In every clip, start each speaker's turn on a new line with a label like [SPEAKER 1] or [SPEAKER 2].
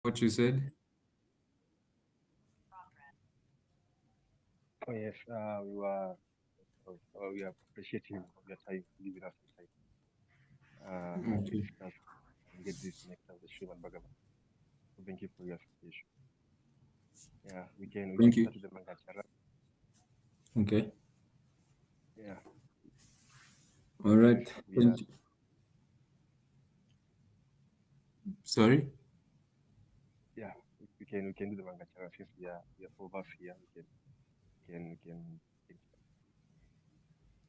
[SPEAKER 1] what you said?
[SPEAKER 2] Oh yes, we are appreciative of your time, giving us the time to
[SPEAKER 1] Okay.
[SPEAKER 2] discuss and get this next of the Sriman Bhagavan. So thank you for your appreciation. Yeah, we can
[SPEAKER 1] Thank you.
[SPEAKER 2] start with the Mangachara.
[SPEAKER 1] Okay.
[SPEAKER 2] Yeah,
[SPEAKER 1] All
[SPEAKER 2] yes,
[SPEAKER 1] right.
[SPEAKER 2] we are.
[SPEAKER 1] Thank you. Sorry.
[SPEAKER 2] Yeah, we can do the Mangachara since we are four of us here. We can.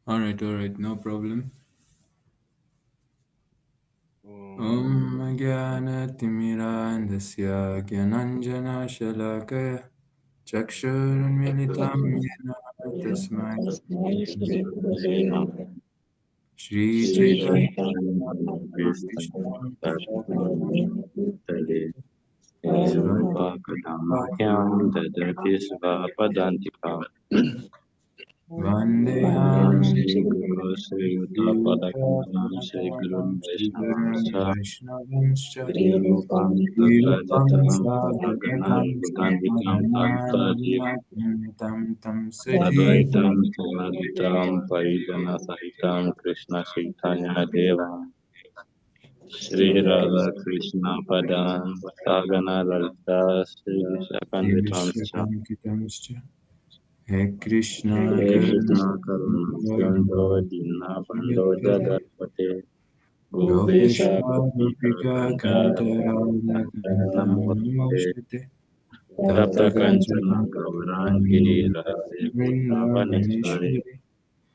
[SPEAKER 1] All right. All right. No problem.
[SPEAKER 2] Um,
[SPEAKER 1] Om Jnanatimirandasya Gyananjana Chakshurunmilitam Yena Tasmai Shri Chaitanya Krishna
[SPEAKER 3] Svapakadamahyam dadati svapadantikam
[SPEAKER 1] Vandeham
[SPEAKER 3] Vandeham Shri Guru Shri Yuttapadakamalam Shri Guru
[SPEAKER 1] Shri Guru
[SPEAKER 3] Vaishnavamsa
[SPEAKER 1] Vaishnavamscha
[SPEAKER 3] Shri Rupam
[SPEAKER 1] Shri
[SPEAKER 3] Sagrajatam
[SPEAKER 1] Rupam
[SPEAKER 3] Sahaganan
[SPEAKER 1] Sadhakatam
[SPEAKER 3] Bhutanvikam Tam Sajiv
[SPEAKER 1] Tam Tam Saji
[SPEAKER 3] Advaitam Sivaditam Parijana Sahitam Krishna Chaitanya Deva Shri Radha Krishna Padam Sagana Lalita Shri Vishakandvitamscha
[SPEAKER 1] Vishwakankitamscha He Krishna
[SPEAKER 3] Hare
[SPEAKER 1] Karuna
[SPEAKER 3] Krishna Karuna Sindhu Dina Bando Jagatpate Gopesha
[SPEAKER 1] Gopeshwa
[SPEAKER 3] Gopika
[SPEAKER 1] Gopika
[SPEAKER 3] Kanta
[SPEAKER 1] Kantarada
[SPEAKER 3] Kanta
[SPEAKER 1] Kantam
[SPEAKER 3] Namaste
[SPEAKER 1] Namoshate
[SPEAKER 3] Tapta
[SPEAKER 1] Tapta
[SPEAKER 3] Kanchana
[SPEAKER 1] Kanchana
[SPEAKER 3] Gaurangini Radhe Vrindavaneshwari
[SPEAKER 1] Vrindavaneshwari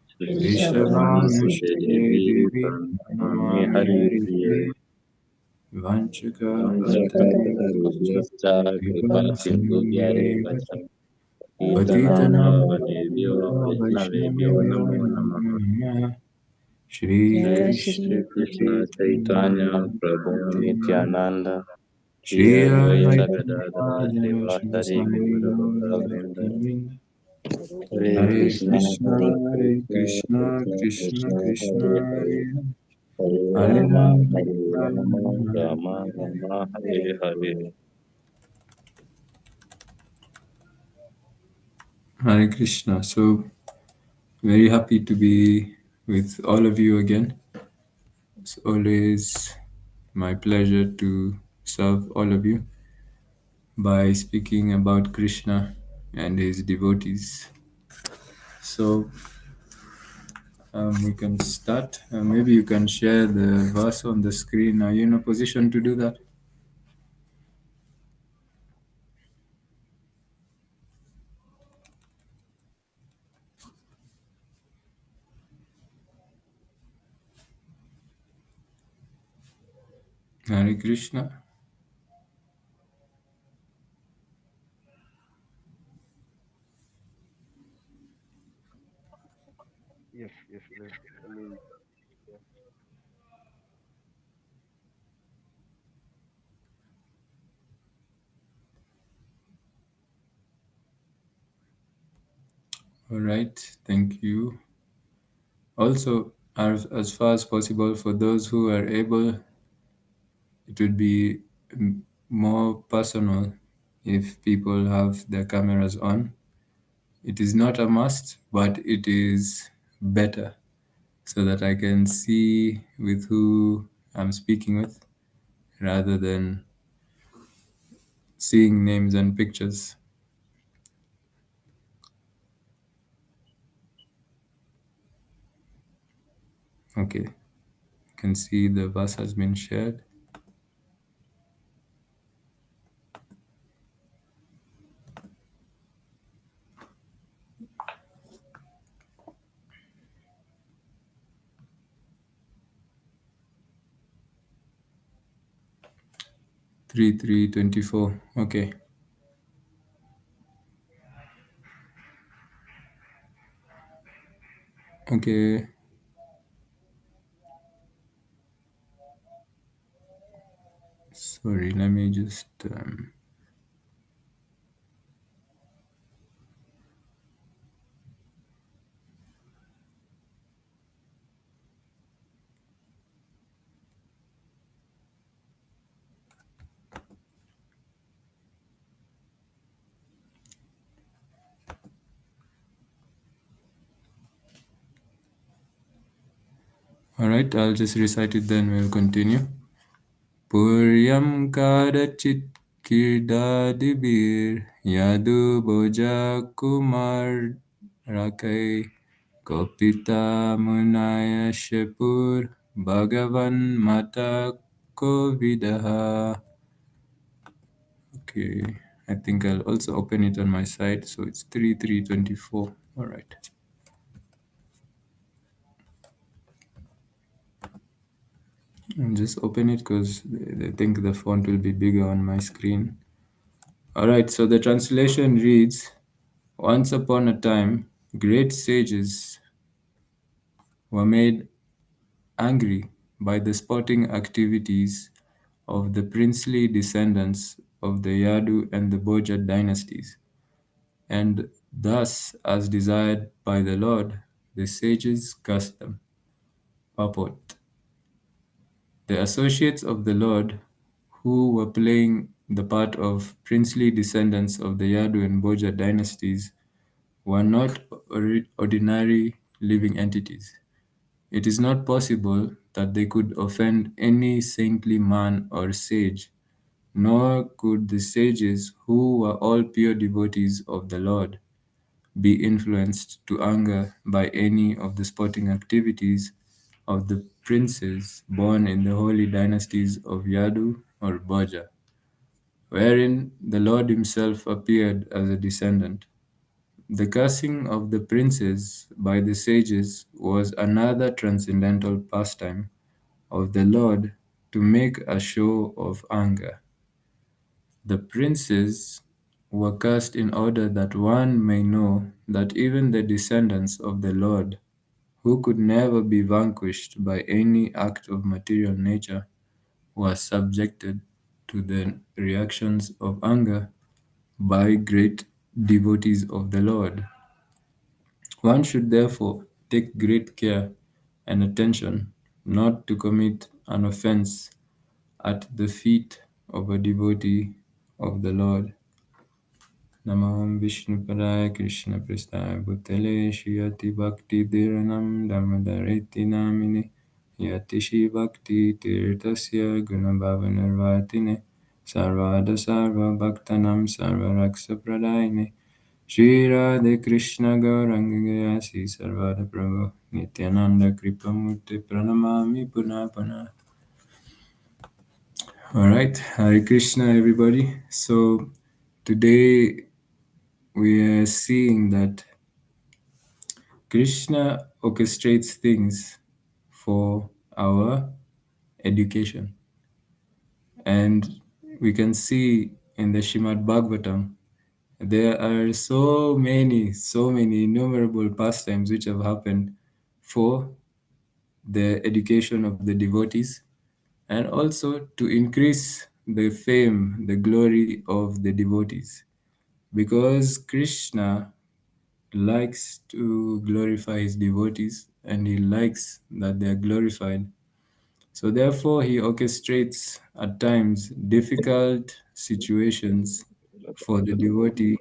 [SPEAKER 3] Shri Shabana Sute
[SPEAKER 1] Vrishabhanushate
[SPEAKER 3] Devi
[SPEAKER 1] Devi
[SPEAKER 3] Pranamami
[SPEAKER 1] Pranamami
[SPEAKER 3] Hari
[SPEAKER 1] Hari
[SPEAKER 3] Priye
[SPEAKER 1] Priye Vanchaka Vattarivascha
[SPEAKER 3] Vanchakatarubhyascha
[SPEAKER 1] Kripa
[SPEAKER 3] Kripa Sindhu
[SPEAKER 1] Sindhuvyeva
[SPEAKER 3] Itanam
[SPEAKER 1] Patitanam
[SPEAKER 3] Pavanebhyo Vaishnavebhyo
[SPEAKER 1] Vaishnavebhyo
[SPEAKER 3] Namo
[SPEAKER 1] Namo
[SPEAKER 3] Namaha
[SPEAKER 1] Namah Shri
[SPEAKER 3] Jai
[SPEAKER 1] Krishna
[SPEAKER 3] Shri Krishna
[SPEAKER 1] Chaitanya
[SPEAKER 3] Chaitanya Prabhu
[SPEAKER 1] Nityananda
[SPEAKER 3] Nityananda Shri
[SPEAKER 1] Shri
[SPEAKER 3] Advaita
[SPEAKER 1] Advaita
[SPEAKER 3] Gadadhara
[SPEAKER 1] Gadadhara
[SPEAKER 3] Srivasari
[SPEAKER 1] Srivasari
[SPEAKER 3] Gaura
[SPEAKER 1] Gaura
[SPEAKER 3] Bhaktavinda
[SPEAKER 1] Bhaktavinda
[SPEAKER 3] Hare
[SPEAKER 1] Hare
[SPEAKER 3] Krishna
[SPEAKER 1] Krishna
[SPEAKER 3] Hare
[SPEAKER 1] Hare
[SPEAKER 3] Krishna
[SPEAKER 1] Krishna
[SPEAKER 3] Krishna
[SPEAKER 1] Krishna
[SPEAKER 3] Krishna
[SPEAKER 1] Krishna
[SPEAKER 3] Hare Hare
[SPEAKER 1] Hare
[SPEAKER 3] Hare
[SPEAKER 1] Hare
[SPEAKER 3] Rama
[SPEAKER 1] Rama
[SPEAKER 3] Hare Rama
[SPEAKER 1] Rama
[SPEAKER 3] Rama
[SPEAKER 1] Hare
[SPEAKER 3] Rama Hare Hare
[SPEAKER 1] Hare Krishna. So very happy to be with all of you again. It's always my pleasure to serve all of you by speaking about Krishna and his devotees. So we can start. Maybe you can share the verse on the screen. Are you in a position to do that? Hare Krishna.
[SPEAKER 2] yes, yes. Let me. Yeah.
[SPEAKER 1] All right. Thank you. Also, as far as possible, for those who are able, it would be more personal if people have their cameras on. It is not a must, but it is better so that I can see with who I'm speaking with rather than seeing names and pictures. Okay, you can see the verse has been shared. 3:24. Okay. Okay. Sorry, let me just. right, I'll just recite it, then we'll continue. Puryam kadachit kirdadibir yadu boja kumar rakai kopita munaya shepur bhagavan mata kovidaha. Okay, I think I'll also open it on my side. So it's 3324. All right. And just open it because I think the font will be bigger on my screen. All right, so the translation reads: Once upon a time, great sages were made angry by the sporting activities of the princely descendants of the Yadu and the Boja dynasties. And thus, as desired by the Lord, the sages cursed them. Purport: The associates of the Lord, who were playing the part of princely descendants of the Yadu and Boja dynasties, were not ordinary living entities. It is not possible that they could offend any saintly man or sage, nor could the sages, who were all pure devotees of the Lord, be influenced to anger by any of the sporting activities of the princes born in the holy dynasties of Yadu or Boja, wherein the Lord himself appeared as a descendant. The cursing of the princes by the sages was another transcendental pastime of the Lord to make a show of anger. The princes were cursed in order that one may know that even the descendants of the Lord, who could never be vanquished by any act of material nature, were subjected to the reactions of anger by great devotees of the Lord. One should therefore take great care and attention not to commit an offense at the feet of a devotee of the Lord. Namam Vishnupadaya Krishna Prasthaya Bhutale Shri Bhakti Dhiranam Dharmadareti Namine Yati Shri Bhakti Tirtasya Gunabhavanarvatine Sarvada Sarva Bhaktanam Sarva Raksa Pradayine Shri Radhe Krishna Gauranga Sri Sarvada Prabhu Nityananda Kripamurti Pranamami Puna Puna. All right, Hare Krishna, everybody. So today we are seeing that Krishna orchestrates things for our education. And we can see in the Shrimad Bhagavatam, there are so many innumerable pastimes which have happened for the education of the devotees and also to increase the fame, the glory of the devotees. Because Krishna likes to glorify his devotees and he likes that they are glorified. So, therefore, he orchestrates at times difficult situations for the devotee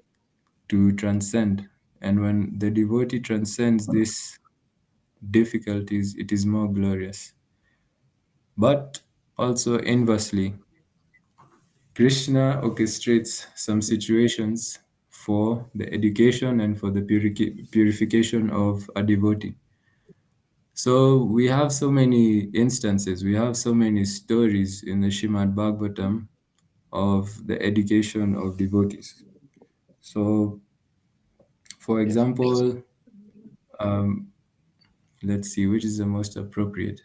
[SPEAKER 1] to transcend. And when the devotee transcends these difficulties, it is more glorious. But also inversely, Krishna orchestrates some situations for the education and for the purification of a devotee. So we have so many instances, we have so many stories in the Shrimad Bhagavatam of the education of devotees. So, for
[SPEAKER 2] Yes.
[SPEAKER 1] example, um, let's see which is the most appropriate.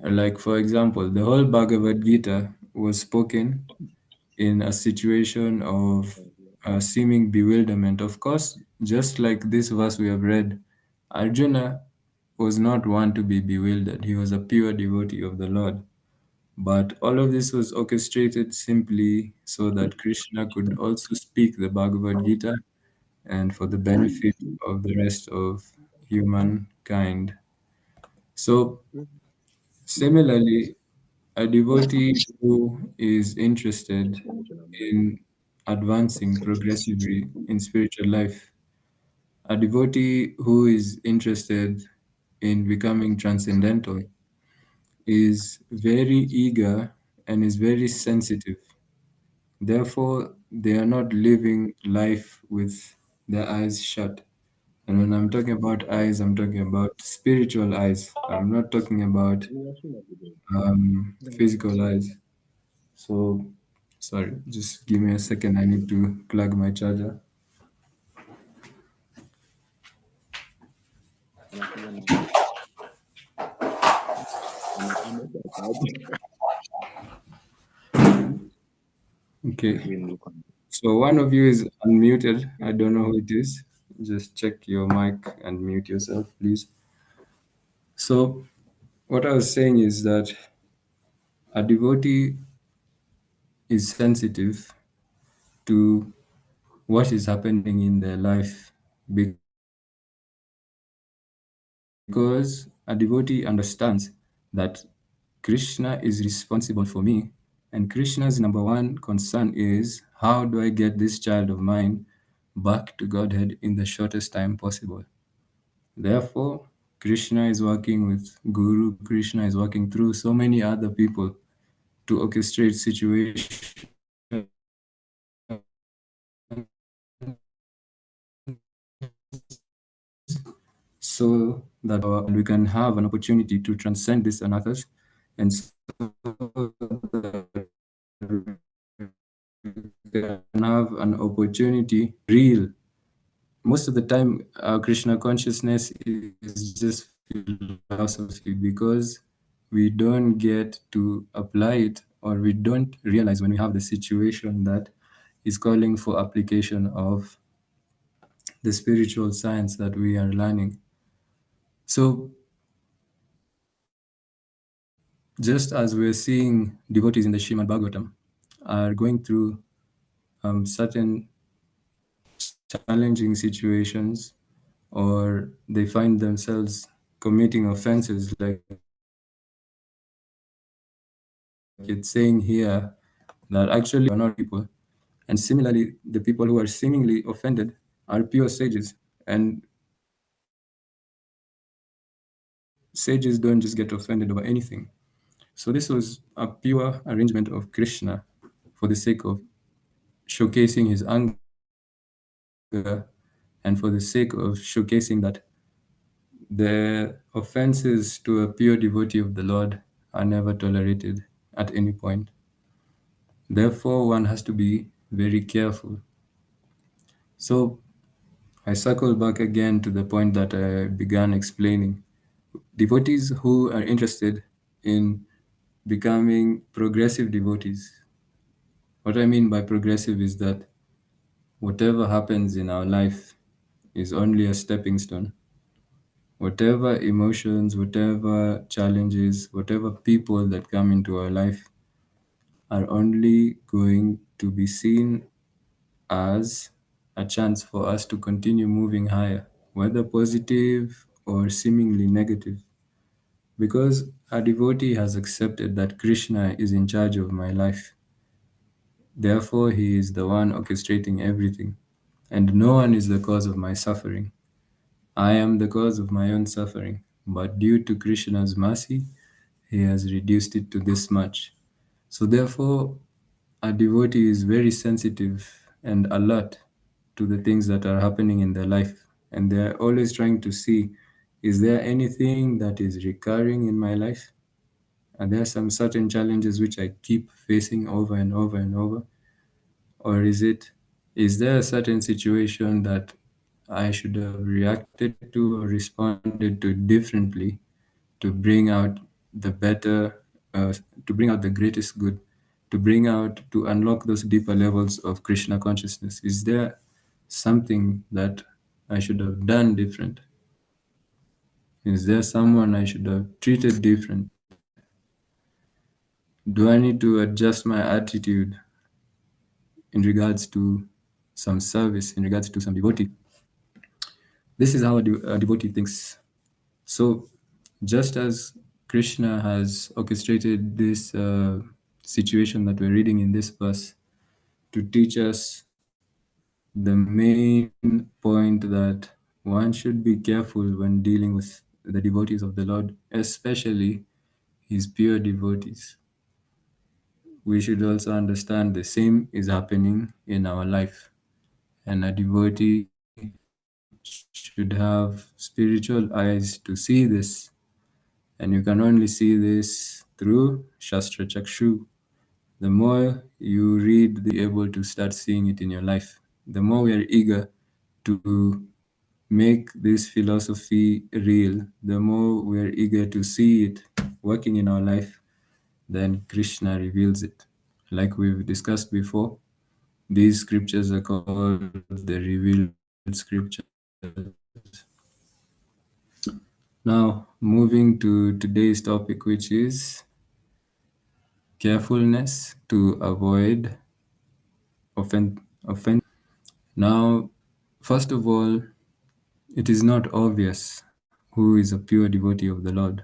[SPEAKER 1] Like, for example, the whole Bhagavad Gita was spoken in a situation of seeming bewilderment. Of course, just like this verse we have read, Arjuna was not one to be bewildered. He was a pure devotee of the Lord. But all of this was orchestrated simply so that Krishna could also speak the Bhagavad Gita and for the benefit of the rest of humankind. So, similarly, a devotee who is interested in advancing progressively in spiritual life, a devotee who is interested in becoming transcendental is very eager and is very sensitive. Therefore, they are not living life with their eyes shut. And when I'm talking about eyes, I'm talking about spiritual eyes. I'm not talking about physical eyes. So, sorry, just give me a second. I need to plug my charger. Okay. So one of you is unmuted. I don't know who it is. Just check your mic and mute yourself, please. So what I was saying is that a devotee is sensitive to what is happening in their life because a devotee understands that Krishna is responsible for me, and Krishna's number one concern is how do I get this child of mine back to Godhead in the shortest time possible. Therefore, Krishna is working with Guru, Krishna is working through so many other people to orchestrate situations so that and we can have an opportunity to transcend this and others, and so that we can have an opportunity real. Most of the time, Krishna consciousness is just philosophy because we don't get to apply it, or we don't realize when we have the situation that is calling for application of the spiritual science that we are learning. So, just as we're seeing devotees in the Srimad Bhagavatam are going through certain challenging situations, or they find themselves committing offenses, like it's saying here that actually are not people. And similarly, the people who are seemingly offended are pure sages. And sages don't just get offended over anything. So this was a pure arrangement of Krishna for the sake of showcasing his anger, and for the sake of showcasing that the offenses to a pure devotee of the Lord are never tolerated at any point. Therefore, one has to be very careful. So, I circle back again to the point that I began explaining. Devotees who are interested in becoming progressive devotees. What I mean by progressive is that whatever happens in our life is only a stepping stone. Whatever emotions, whatever challenges, whatever people that come into our life are only going to be seen as a chance for us to continue moving higher, whether positive or seemingly negative. Because a devotee has accepted that Krishna is in charge of my life. Therefore, he is the one orchestrating everything, and no one is the cause of my suffering. I am the cause of my own suffering, but due to Krishna's mercy, he has reduced it to this much. So, therefore, a devotee is very sensitive and alert to the things that are happening in their life, and they're always trying to see, is there anything that is recurring in my life? Are there some certain challenges which I keep facing over and over and over? Or is there a certain situation that I should have reacted to or responded to differently to bring out the better, to bring out the greatest good, to unlock those deeper levels of Krishna consciousness? Is there something that I should have done different? Is there someone I should have treated different? Do I need to adjust my attitude in regards to some service, in regards to some devotee? This is how a devotee thinks. So, just as Krishna has orchestrated this situation that we're reading in this verse to teach us the main point that one should be careful when dealing with the devotees of the Lord, especially his pure devotees. We should also understand the same is happening in our life. And a devotee should have spiritual eyes to see this. And you can only see this through Shastra Chakshu. The more you read, the able to start seeing it in your life. The more we are eager to make this philosophy real, the more we are eager to see it working in our life, then Krishna reveals it. Like we've discussed before, these scriptures are called the revealed scriptures. Now, moving to today's topic, which is carefulness to avoid offense. Now, first of all, it is not obvious who is a pure devotee of the Lord,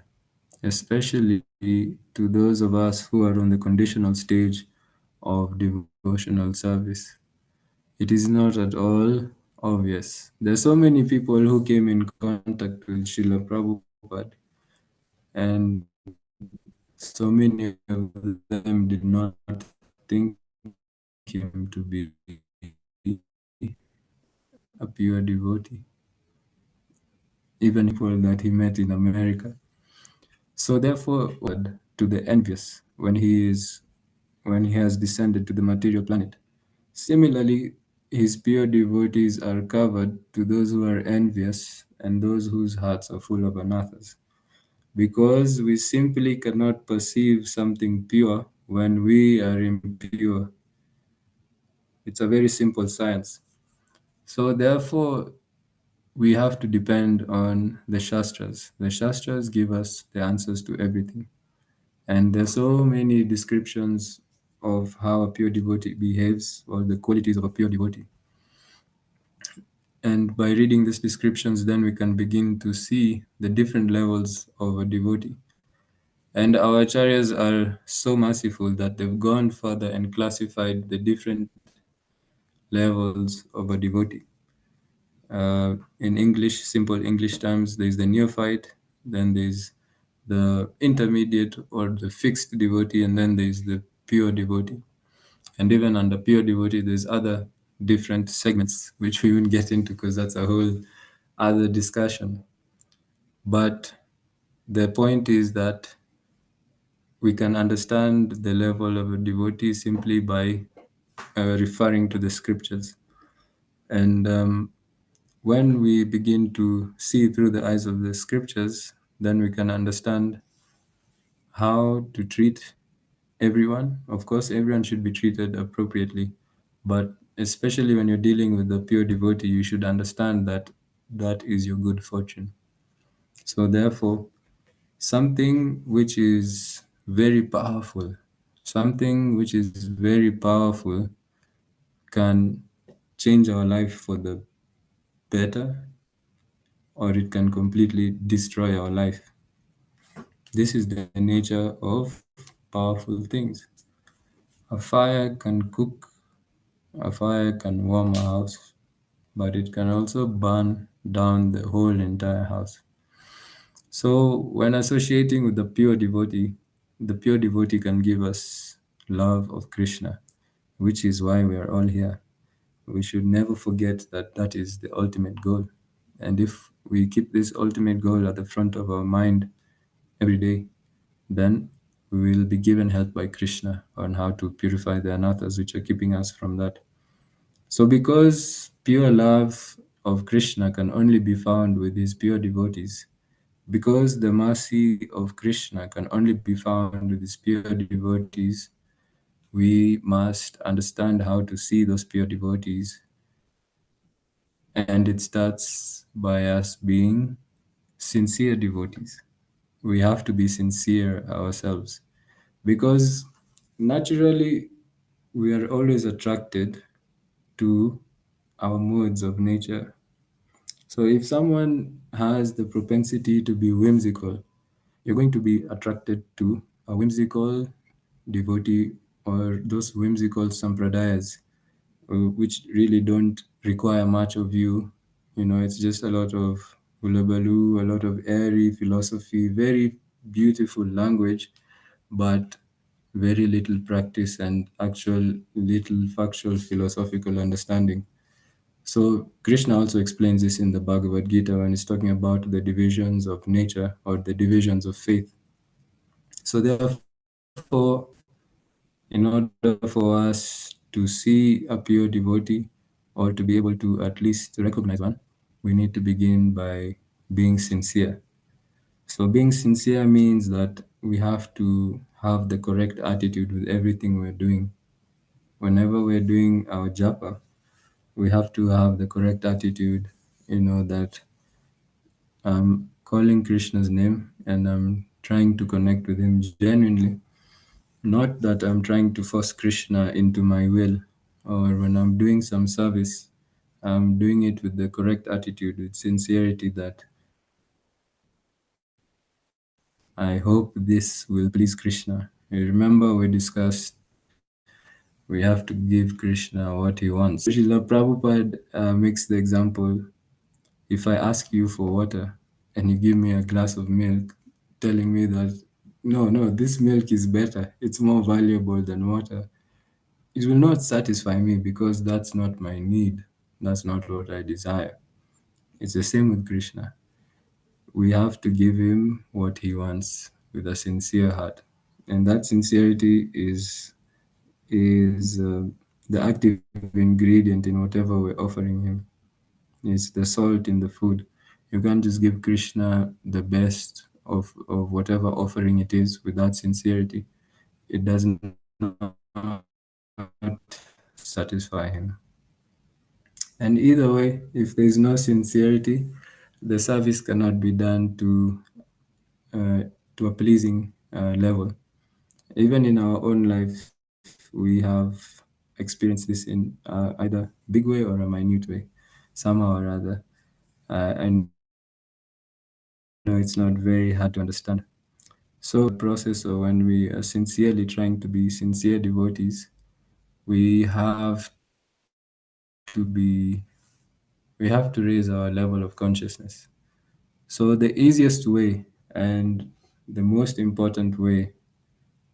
[SPEAKER 1] especially to those of us who are on the conditional stage of devotional service. It is not at all obvious. There are so many people who came in contact with Srila Prabhupada, and so many of them did not think him to be a pure devotee, even people that he met in America. So therefore, to the envious when he has descended to the material planet. Similarly, his pure devotees are covered to those who are envious and those whose hearts are full of anathas. Because we simply cannot perceive something pure when we are impure. It's a very simple science. So therefore, we have to depend on the Shastras. The Shastras give us the answers to everything. And there's so many descriptions of how a pure devotee behaves or the qualities of a pure devotee. And by reading these descriptions, then we can begin to see the different levels of a devotee. And our acharyas are so merciful that they've gone further and classified the different levels of a devotee. In English, simple English terms, there's the neophyte, then there's the intermediate or the fixed devotee, and then there's the pure devotee. And even under pure devotee, there's other different segments, which we won't get into because that's a whole other discussion. But the point is that we can understand the level of a devotee simply by referring to the scriptures. And when we begin to see through the eyes of the scriptures, then we can understand how to treat everyone. Of course, everyone should be treated appropriately, but especially when you're dealing with a pure devotee, you should understand that that is your good fortune. So therefore, something which is very powerful, can change our life for the better, or it can completely destroy our life. This is the nature of powerful things. A fire can cook, a fire can warm a house, but it can also burn down the whole entire house. So when associating with the pure devotee can give us love of Krishna, which is why we are all here. We should never forget that that is the ultimate goal. And if we keep this ultimate goal at the front of our mind every day, then we will be given help by Krishna on how to purify the anathas which are keeping us from that. So because pure love of Krishna can only be found with his pure devotees, because the mercy of Krishna can only be found with his pure devotees, we must understand how to see those pure devotees. And it starts by us being sincere devotees. We have to be sincere ourselves because naturally we are always attracted to our modes of nature. So if someone has the propensity to be whimsical, you're going to be attracted to a whimsical devotee or those whimsical sampradayas, which really don't require much of you. You know, it's just a lot of Ulabalu, a lot of airy philosophy, very beautiful language, but very little practice and actual little factual philosophical understanding. So Krishna also explains this in the Bhagavad Gita when he's talking about the divisions of nature or the divisions of faith. So therefore, in order for us to see a pure devotee or to be able to at least recognize one, we need to begin by being sincere. So being sincere means that we have to have the correct attitude with everything we're doing. Whenever we're doing our japa, we have to have the correct attitude, that I'm calling Krishna's name and I'm trying to connect with him genuinely. Not that I'm trying to force Krishna into my will, or when I'm doing some service, I'm doing it with the correct attitude, with sincerity that I hope this will please Krishna. You remember we discussed we have to give Krishna what he wants. So Srila Prabhupada makes the example, if I ask you for water and you give me a glass of milk, telling me that, no, no, this milk is better, it's more valuable than water, it will not satisfy me because that's not my need. That's not what I desire. It's the same with Krishna. We have to give him what he wants with a sincere heart. And that sincerity is the active ingredient in whatever we're offering him. It's the salt in the food. You can't just give Krishna the best of whatever offering it is without sincerity. It does not satisfy him. And either way, if there is no sincerity, the service cannot be done uh, to a pleasing level. Even in our own life, we have experienced this in either big way or a minute way, somehow or other. I know it's not very hard to understand. So when we are process or when we are sincerely trying to be sincere devotees, we have we have to raise our level of consciousness. So the easiest way and the most important way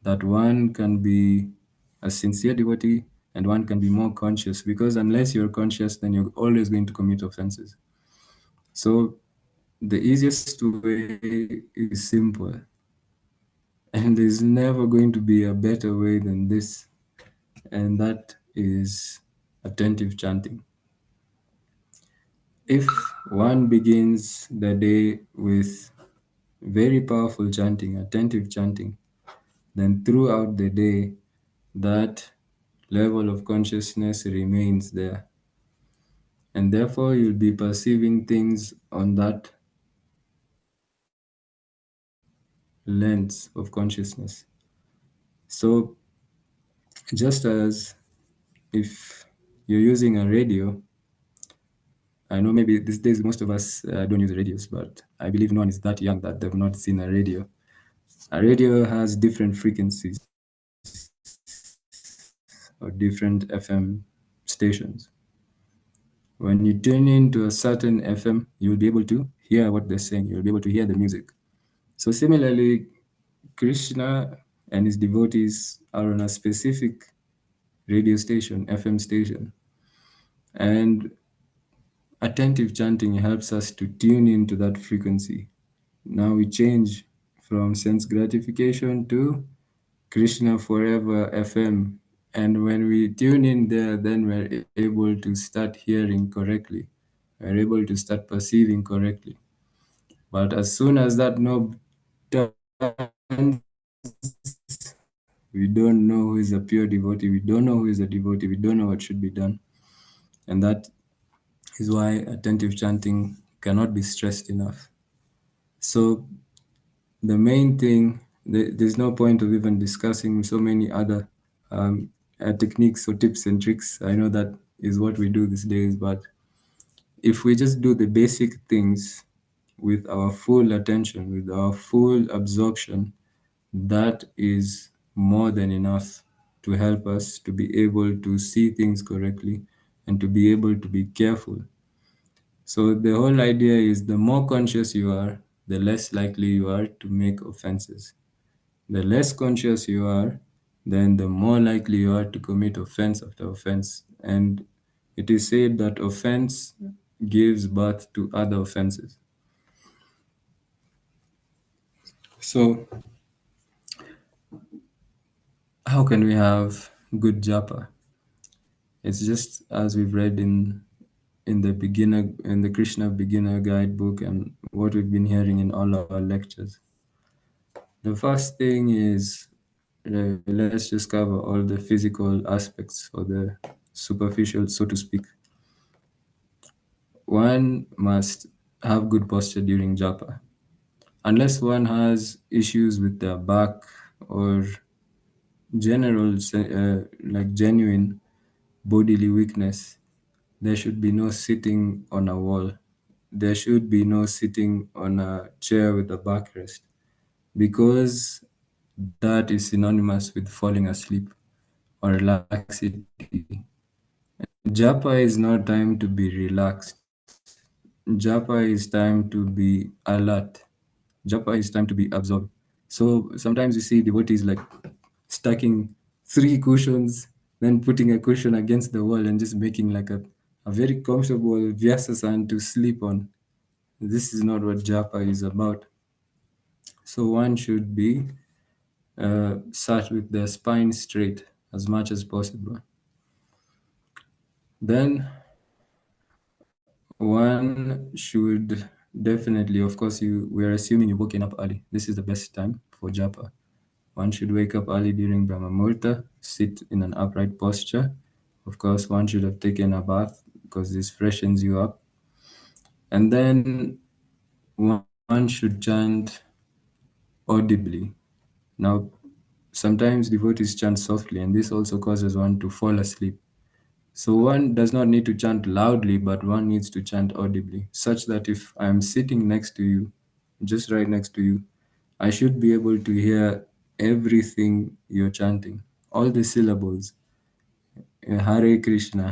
[SPEAKER 1] that one can be a sincere devotee and one can be more conscious, because unless you're conscious, then you're always going to commit offenses. So the easiest way is simple, and there's never going to be a better way than this, and that is attentive chanting. If one begins the day with very powerful chanting, attentive chanting, then throughout the day, that level of consciousness remains there. And therefore, you'll be perceiving things on that lens of consciousness. So, just as if you're using a radio, I know maybe these days most of us don't use radios, but I believe no one is that young that they've not seen a radio. A radio has different frequencies or different FM stations. When you tune into a certain FM, you'll be able to hear what they're saying, you'll be able to hear the music. So, similarly, Krishna and his devotees are on a specific radio station, FM station, and attentive chanting helps us to tune into that frequency. Now we change from sense gratification to Krishna Forever FM. And when we tune in there, then we're able to start hearing correctly. We're able to start perceiving correctly. But as soon as that knob turns, we don't know who is a pure devotee. We don't know who is a devotee. We don't know what should be done. And that is why attentive chanting cannot be stressed enough. So the main thing, there's no point of even discussing so many other techniques or tips and tricks. I know that is what we do these days, but if we just do the basic things with our full attention, with our full absorption, that is more than enough to help us to be able to see things correctly and to be able to be careful. So the whole idea is the more conscious you are, the less likely you are to make offenses. The less conscious you are, then the more likely you are to commit offense after offense. And it is said that offense gives birth to other offenses. So, how can we have good japa? It's just as we've read in the Krishna beginner guidebook and what we've been hearing in all our lectures. The first thing is let's just cover all the physical aspects or the superficial, so to speak. One must have good posture during japa. Unless one has issues with their back or like genuine bodily weakness, there should be no sitting on a wall. There should be no sitting on a chair with a backrest because that is synonymous with falling asleep or laxity. Japa is not time to be relaxed. Japa is time to be alert. Japa is time to be absorbed. So sometimes you see devotees like stacking three cushions, then putting a cushion against the wall and just making like a very comfortable Vyasasan to sleep on. This is not what japa is about. So one should be sat with their spine straight as much as possible. Then one should definitely, of course, we are assuming you've woken up early. This is the best time for japa. One should wake up early during Brahma Muhurta, sit in an upright posture. Of course, one should have taken a bath because this freshens you up. And then one should chant audibly. Now, sometimes devotees chant softly, and this also causes one to fall asleep. So one does not need to chant loudly, but one needs to chant audibly, such that if I am sitting next to you, just right next to you, I should be able to hear everything you're chanting, all the syllables. Hare Krishna,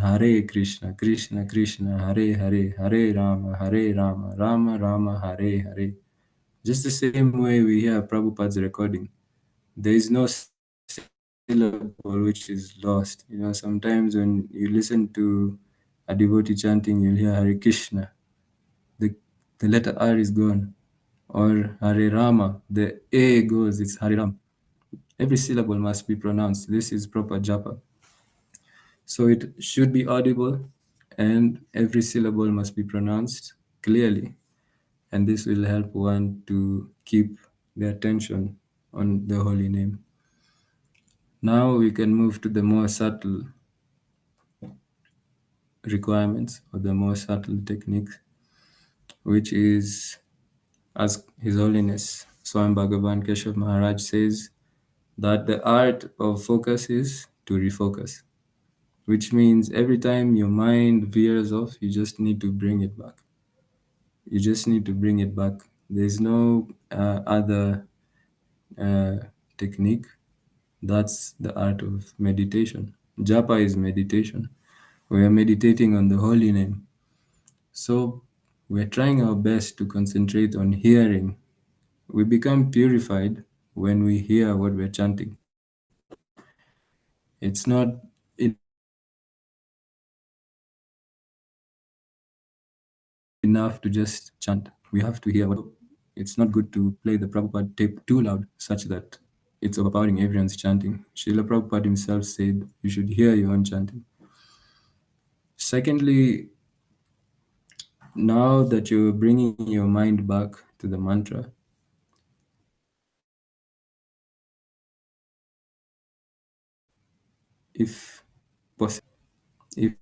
[SPEAKER 1] Krishna Krishna, Hare Hare, Hare Rama, Rama Rama, Hare Hare. Just the same way we hear Prabhupada's recording. There is no syllable which is lost. Sometimes when you listen to a devotee chanting, you'll hear Hare Krishna. The letter R is gone. Or Hare Rama, the A goes, it's Hare Ram. Every syllable must be pronounced. This is proper japa. So it should be audible and every syllable must be pronounced clearly. And this will help one to keep the attention on the holy name. Now we can move to the more subtle requirements or the more subtle techniques, which is, as His Holiness Swami Bhagavan Keshav Maharaj says, that the art of focus is to refocus, which means every time your mind veers off, you just need to bring it back. You just need to bring it back. There's no other uh, technique. That's the art of meditation. Japa is meditation. We are meditating on the holy name. So we're trying our best to concentrate on hearing. We become purified when we hear what we're chanting. It's not enough to just chant. We have to hear what we're chanting. We have to hear what. It's not good to play the Prabhupada tape too loud such that it's overpowering everyone's chanting. Srila Prabhupada himself said you should hear your own chanting. Secondly, now that you're bringing your mind back to the mantra, if possible, if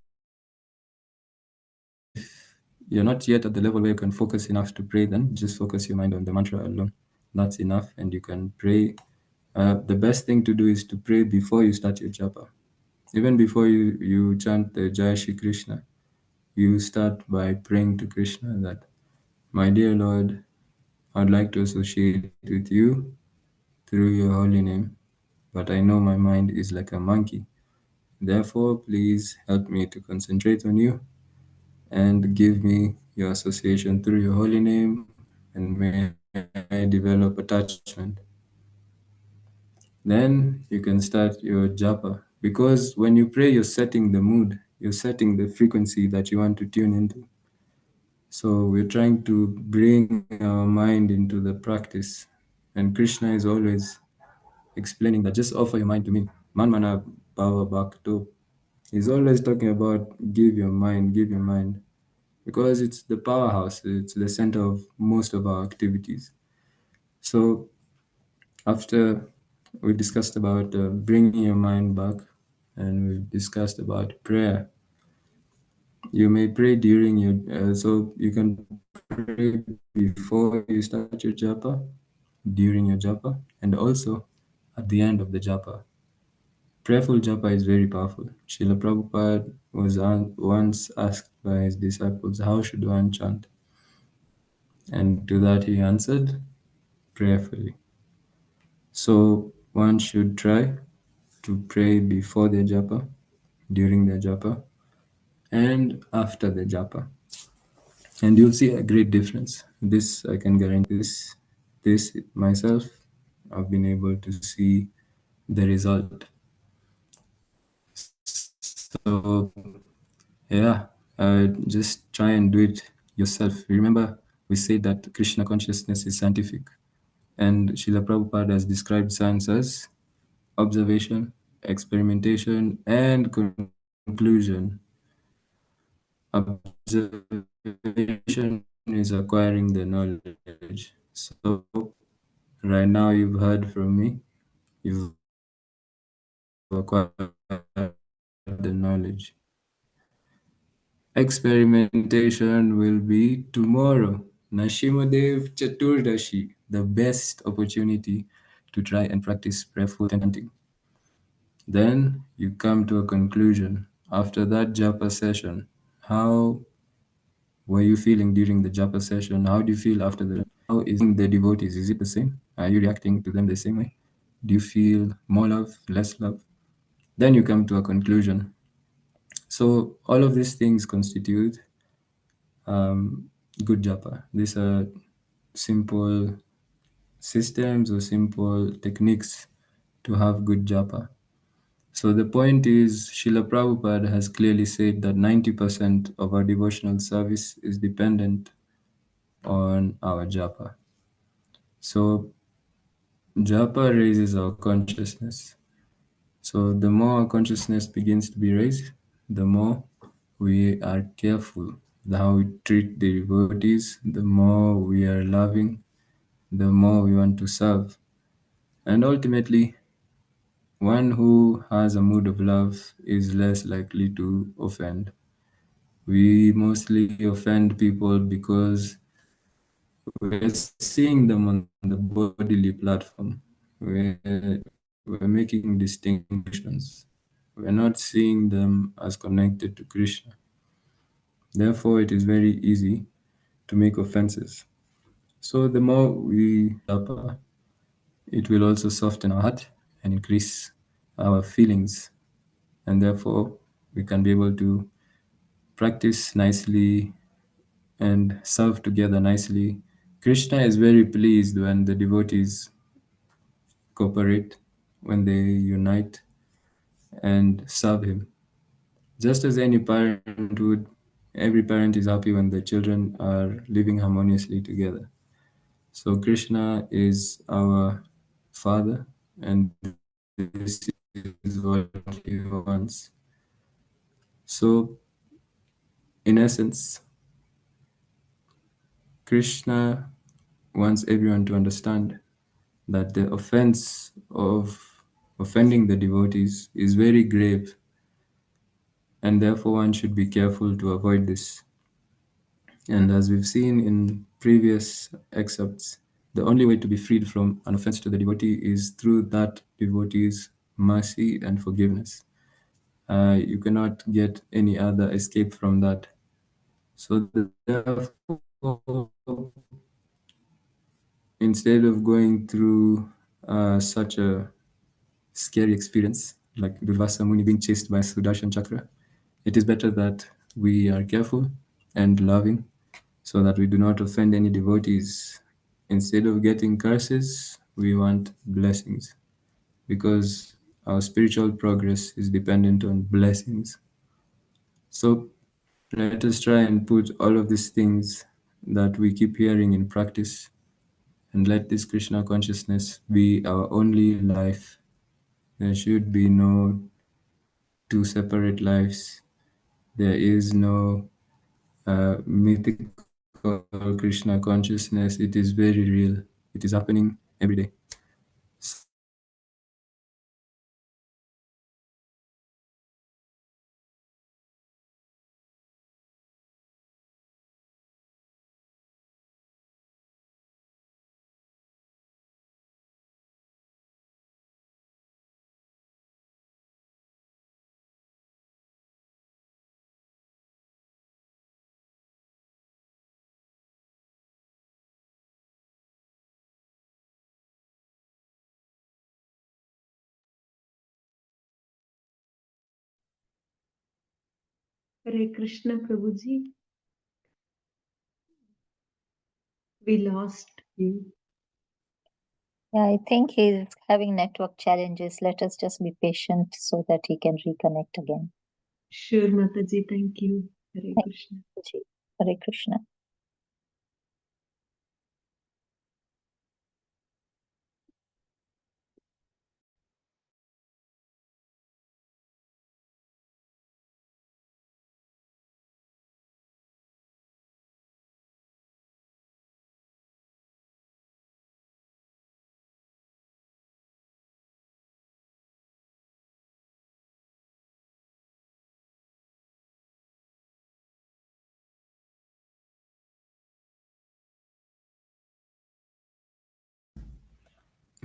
[SPEAKER 1] you're not yet at the level where you can focus enough to pray, then just focus your mind on the mantra alone. That's enough, and you can pray. The best thing to do is to pray before you start your japa. Even before you chant the Jai Shri Krishna, you start by praying to Krishna that, my dear Lord, I'd like to associate with you through your holy name, but I know my mind is like a monkey. Therefore, please help me to concentrate on you and give me your association through your holy name, and may I develop attachment. Then you can start your japa. Because when you pray, you're setting the mood, you're setting the frequency that you want to tune into. So we're trying to bring our mind into the practice. And Krishna is always explaining that just offer your mind to me. Man mana bhava bhakto. He's always talking about give your mind, give your mind. Because it's the powerhouse, it's the center of most of our activities. So after we discussed about bringing your mind back, and we've discussed about prayer. You may pray during your, so you can pray before you start your japa, during your japa, and also at the end of the japa. Prayerful japa is very powerful. Srila Prabhupada was once asked by his disciples, how should one chant? And to that he answered, prayerfully. So one should try to pray before the japa, during the japa, and after the japa. And you'll see a great difference. This, I can guarantee this myself, I've been able to see the result. So yeah, just try and do it yourself. Remember, we said that Krishna consciousness is scientific. And Srila Prabhupada has described science as observation, experimentation, and conclusion. Observation is acquiring the knowledge. So right now you've heard from me, you've acquired the knowledge. Experimentation will be tomorrow. Nashimadev Chaturdashi, the best opportunity to try and practice prayerful chanting. Then you come to a conclusion. After that japa session, how were you feeling during the japa session? How do you feel after the? How is the devotees? Is it the same? Are you reacting to them the same way? Do you feel more love, less love? Then you come to a conclusion. So all of these things constitute good japa. These are simple systems or simple techniques to have good japa. So the point is, Srila Prabhupada has clearly said that 90% of our devotional service is dependent on our japa. So japa raises our consciousness. So the more our consciousness begins to be raised, the more we are careful how we treat the devotees, the more we are loving, the more we want to serve. And ultimately, one who has a mood of love is less likely to offend. We mostly offend people because we're seeing them on the bodily platform. We're making distinctions. We're not seeing them as connected to Krishna. Therefore, it is very easy to make offenses. So the more we japa, it will also soften our heart and increase our feelings. And therefore, we can be able to practice nicely and serve together nicely. Krishna is very pleased when the devotees cooperate, when they unite and serve him. Just as any parent would, every parent is happy when the children are living harmoniously together. So Krishna is our father, and this is what he wants. So, in essence, Krishna wants everyone to understand that the offense of offending the devotees is very grave, and therefore one should be careful to avoid this. And as we've seen in previous excerpts, the only way to be freed from an offense to the devotee is through that devotee's mercy and forgiveness. You cannot get any other escape from that. So therefore, instead of going through such a scary experience, like Durvasa Muni being chased by Sudarshan Chakra, it is better that we are careful and loving so that we do not offend any devotees. Instead of getting curses, we want blessings because our spiritual progress is dependent on blessings. So let us try and put all of these things that we keep hearing in practice and let this Krishna consciousness be our only life. There should be no two separate lives. There is no mythical Krishna consciousness. It is very real. It is happening every day. So let us try and put all of these things into practice and
[SPEAKER 4] Hare Krishna Prabhuji, we lost you.
[SPEAKER 5] Yeah, I think he's having network challenges. Let us just be patient so that he can reconnect again.
[SPEAKER 4] Sure, Mataji, thank you. Hare
[SPEAKER 5] Thank
[SPEAKER 4] Krishna.
[SPEAKER 5] you. Hare Krishna.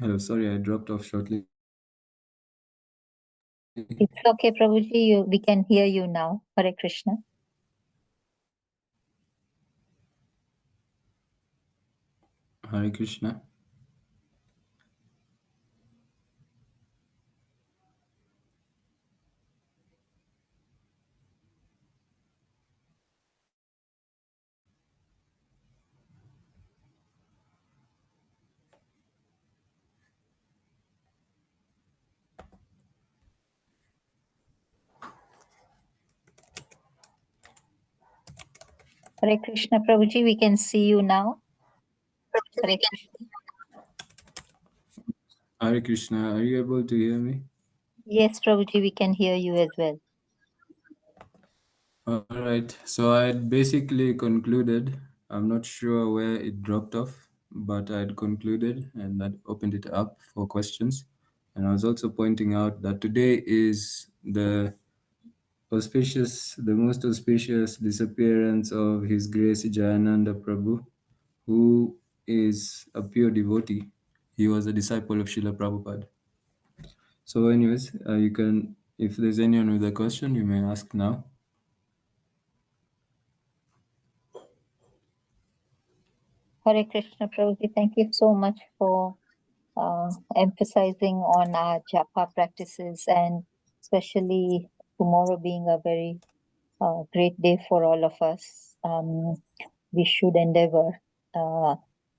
[SPEAKER 1] hello, sorry, I dropped off shortly.
[SPEAKER 5] It's okay, Prabhuji. We can hear you now. Hare Krishna.
[SPEAKER 1] Hare Krishna.
[SPEAKER 5] Hare Krishna, Prabhuji. We can see you now. Hare Krishna.
[SPEAKER 1] Hare Krishna, are you able to hear me?
[SPEAKER 5] Yes, Prabhuji, we can hear you as well.
[SPEAKER 1] All right, so I had basically concluded, I'm not sure where it dropped off, but I had concluded and that opened it up for questions. And I was also pointing out that today is the most auspicious disappearance of His Grace Jayananda Prabhu, who is a pure devotee. He was a disciple of Srila Prabhupada. So, anyways, you can, if there's anyone with a question, you may ask now.
[SPEAKER 5] Hare Krishna, Prabhuji. Thank you so much for emphasizing on our japa practices, and especially tomorrow being a very great day for all of us. We should endeavor.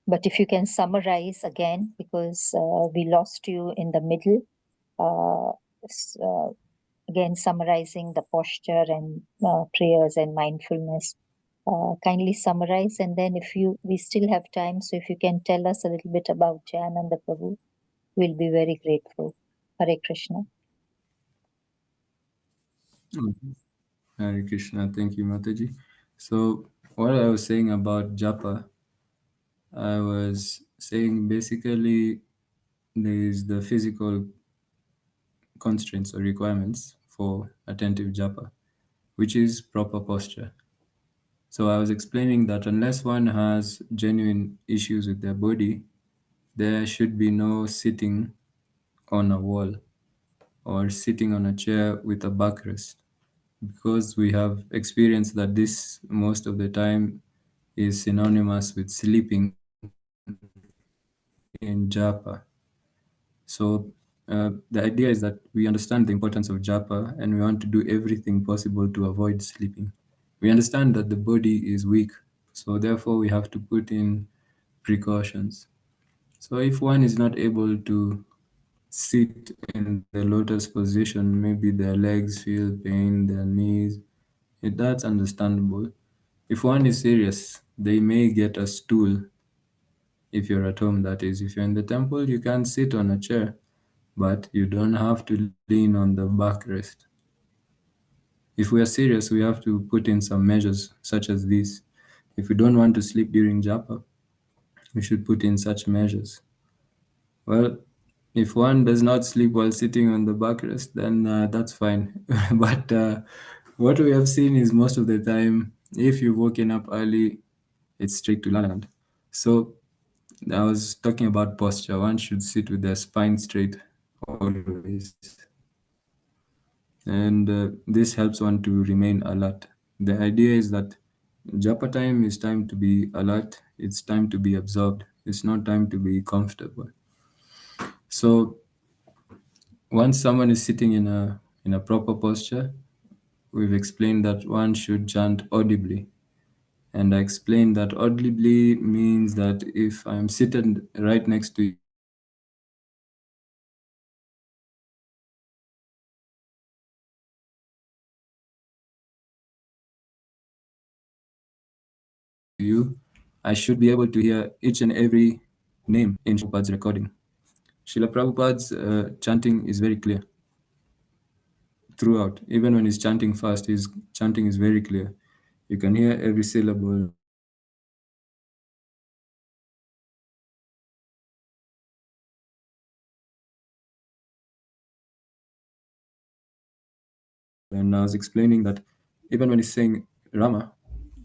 [SPEAKER 5] But if you can summarize again, because we lost you in the middle, again summarizing the posture and prayers and mindfulness. Kindly summarize, and then we still have time, so if you can tell us a little bit about Jayananda Prabhu, we'll be very grateful. Hare Krishna.
[SPEAKER 1] Hare Krishna, thank you, Mataji. So, what I was saying about japa, I was saying basically there is the physical constraints or requirements for attentive japa, which is proper posture. So I was explaining that unless one has genuine issues with their body, there should be no sitting on a wall or sitting on a chair with a backrest, because we have experienced that this most of the time is synonymous with sleeping in japa. So the idea is that we understand the importance of japa and we want to do everything possible to avoid sleeping. We understand that the body is weak So therefore, we have to put in precautions. So if one is not able to sit in the lotus position, maybe their legs feel pain, their knees, that's understandable. If one is serious, they may get a stool. If you're at home, that is. If you're in the temple, you can sit on a chair, but you don't have to lean on the backrest. If we are serious, we have to put in some measures such as these. If we don't want to sleep during japa, we should put in such measures. Well, if one does not sleep while sitting on the backrest, then that's fine. But what we have seen is most of the time, if you've woken up early, it's straight to land. So I was talking about posture. One should sit with their spine straight always. And this helps one to remain alert. The idea is that japa time is time to be alert, it's time to be absorbed, it's not time to be comfortable. So once someone is sitting in a proper posture, we've explained that one should chant audibly. And I explained that audibly means that if I'm seated right next to you, I should be able to hear each and every name in Prabhupada's recording. Srila Prabhupada's chanting is very clear throughout. Even when he's chanting fast, his chanting is very clear. You can hear every syllable. And I was explaining that even when he's saying Rama,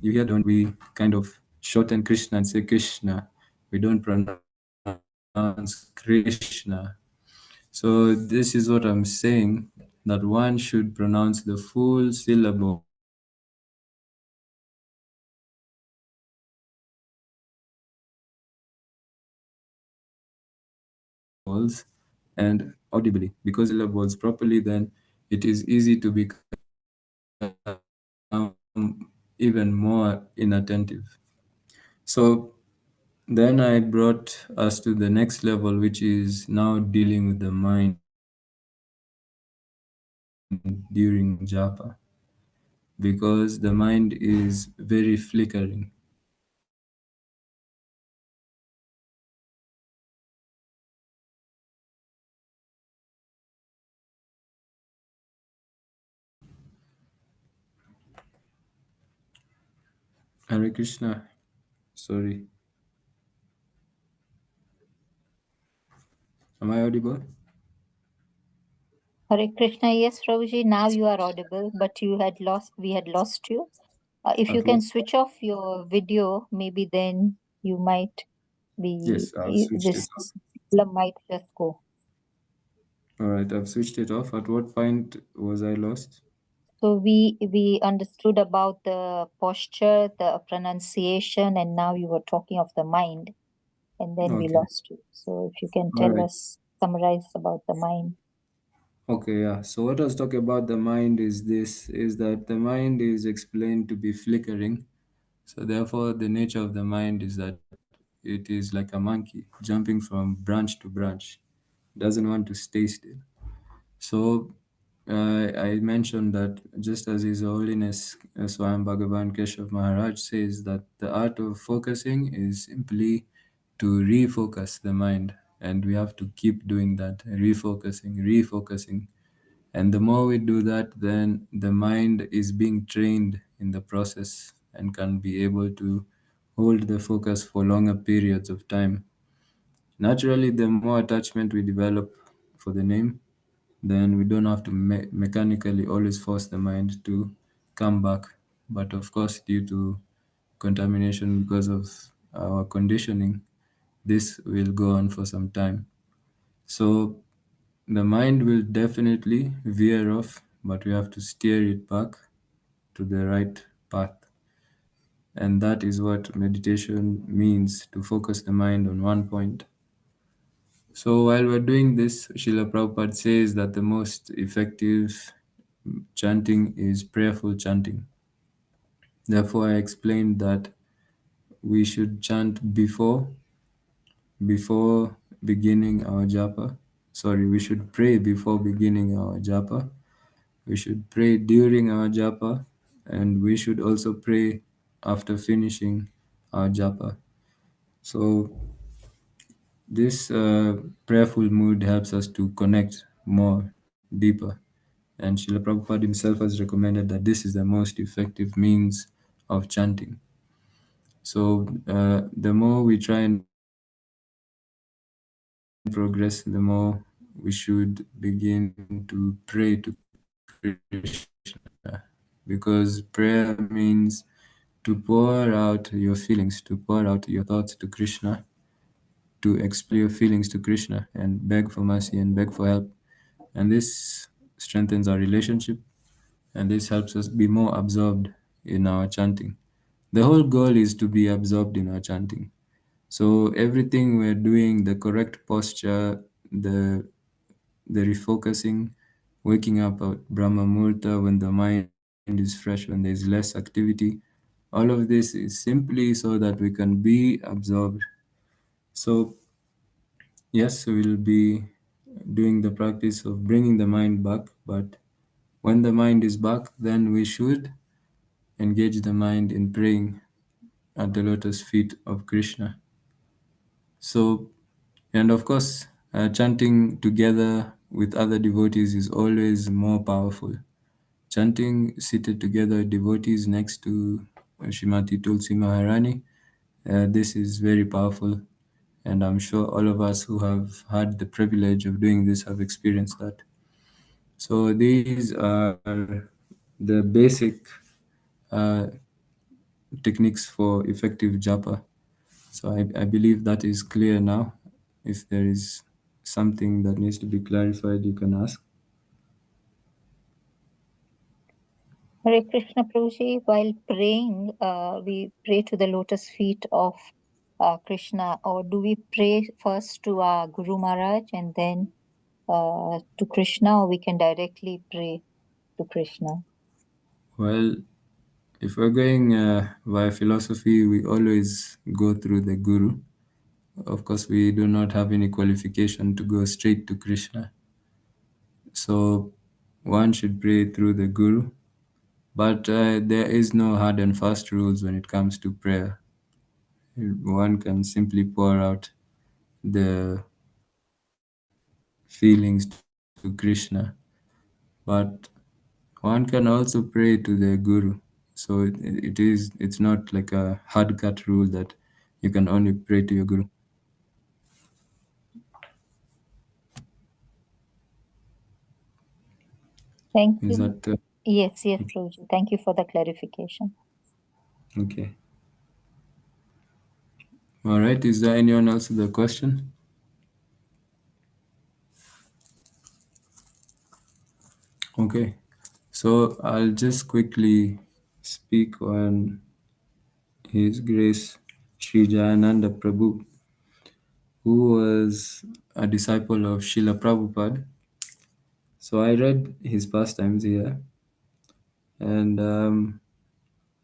[SPEAKER 1] you hear when we kind of shorten Krishna and say Krishna, we don't pronounce Krishna. So this is what I'm saying, that one should pronounce the full syllables and audibly, because syllables properly, then it is easy to become even more inattentive. So then I brought us to the next level, which is now dealing with the mind during japa, because the mind is very flickering. Hare Krishna. Sorry. Am I audible?
[SPEAKER 5] Hare Krishna, yes, Prabhuji, now you are audible, but we had lost you. If you
[SPEAKER 1] Okay.
[SPEAKER 5] can switch off your video, maybe then you might be,
[SPEAKER 1] Yes, I've switched it
[SPEAKER 5] this
[SPEAKER 1] off.
[SPEAKER 5] problem might just go.
[SPEAKER 1] All right, I've switched it off. At what point was I lost?
[SPEAKER 5] So we understood about the posture, the pronunciation, and now you were talking of the mind, and then we
[SPEAKER 1] Okay.
[SPEAKER 5] lost you. So if you can
[SPEAKER 1] All
[SPEAKER 5] tell
[SPEAKER 1] right.
[SPEAKER 5] us, summarize about the mind.
[SPEAKER 1] Okay, yeah. So what I was talking about the mind is this, is that the mind is explained to be flickering. So therefore, the nature of the mind is that it is like a monkey jumping from branch to branch. It doesn't want to stay still. So I mentioned that just as His Holiness Swayam Bhagavan Keshav Maharaj says that the art of focusing is simply to refocus the mind, and we have to keep doing that, refocusing. And the more we do that, then the mind is being trained in the process and can be able to hold the focus for longer periods of time. Naturally, the more attachment we develop for the name, then we don't have to mechanically always force the mind to come back. But of course, due to contamination because of our conditioning, this will go on for some time. So the mind will definitely veer off, but we have to steer it back to the right path. And that is what meditation means, to focus the mind on one point. So while we're doing this, Srila Prabhupada says that the most effective chanting is prayerful chanting. Therefore, I explained that we should chant before beginning our japa. Sorry, we should pray before beginning our japa. We should pray during our japa, and we should also pray after finishing our japa. So this prayerful mood helps us to connect more deeper. And Srila Prabhupada himself has recommended that this is the most effective means of chanting. So the more we try and progress, the more we should begin to pray to Krishna, because prayer means to pour out your feelings, to pour out your thoughts to Krishna, to explain your feelings to Krishna and beg for mercy and beg for help. And this strengthens our relationship, and this helps us be more absorbed in our chanting. The whole goal is to be absorbed in our chanting. So everything we're doing, the correct posture, the refocusing, waking up at Brahma Murta when the mind is fresh, when there's less activity, all of this is simply so that we can be absorbed. So yes, we'll be doing the practice of bringing the mind back, but when the mind is back, then we should engage the mind in praying at the lotus feet of Krishna. So, and of course, chanting together with other devotees is always more powerful. Chanting seated together with devotees next to Shrimati Tulsi Maharani, this is very powerful. And I'm sure all of us who have had the privilege of doing this have experienced that. So these are the basic uh, techniques for effective japa. So I believe that is clear now. If there is something that needs to be clarified, you can ask.
[SPEAKER 5] Hare Krishna Prabhuji, while praying, we pray to the lotus feet of Krishna, or do we pray first to our Guru Maharaj and then to Krishna, or we can directly pray to Krishna?
[SPEAKER 1] Well, if we're going via philosophy, we always go through the Guru. Of course, we do not have any qualification to go straight to Krishna. So one should pray through the Guru. But there is no hard and fast rules when it comes to prayer. One can simply pour out the feelings to Krishna, but one can also pray to the Guru. So it's not like a hard cut rule that you can only pray to your Guru.
[SPEAKER 5] Thank
[SPEAKER 1] Is
[SPEAKER 5] you.
[SPEAKER 1] that
[SPEAKER 5] Yes, Prabhuji. Thank you for the clarification.
[SPEAKER 1] okay? All right. Is there anyone else with a question? Okay. So I'll just quickly speak on His Grace Sri Jayananda Prabhu, who was a disciple of Srila Prabhupada. So I read his pastimes here, and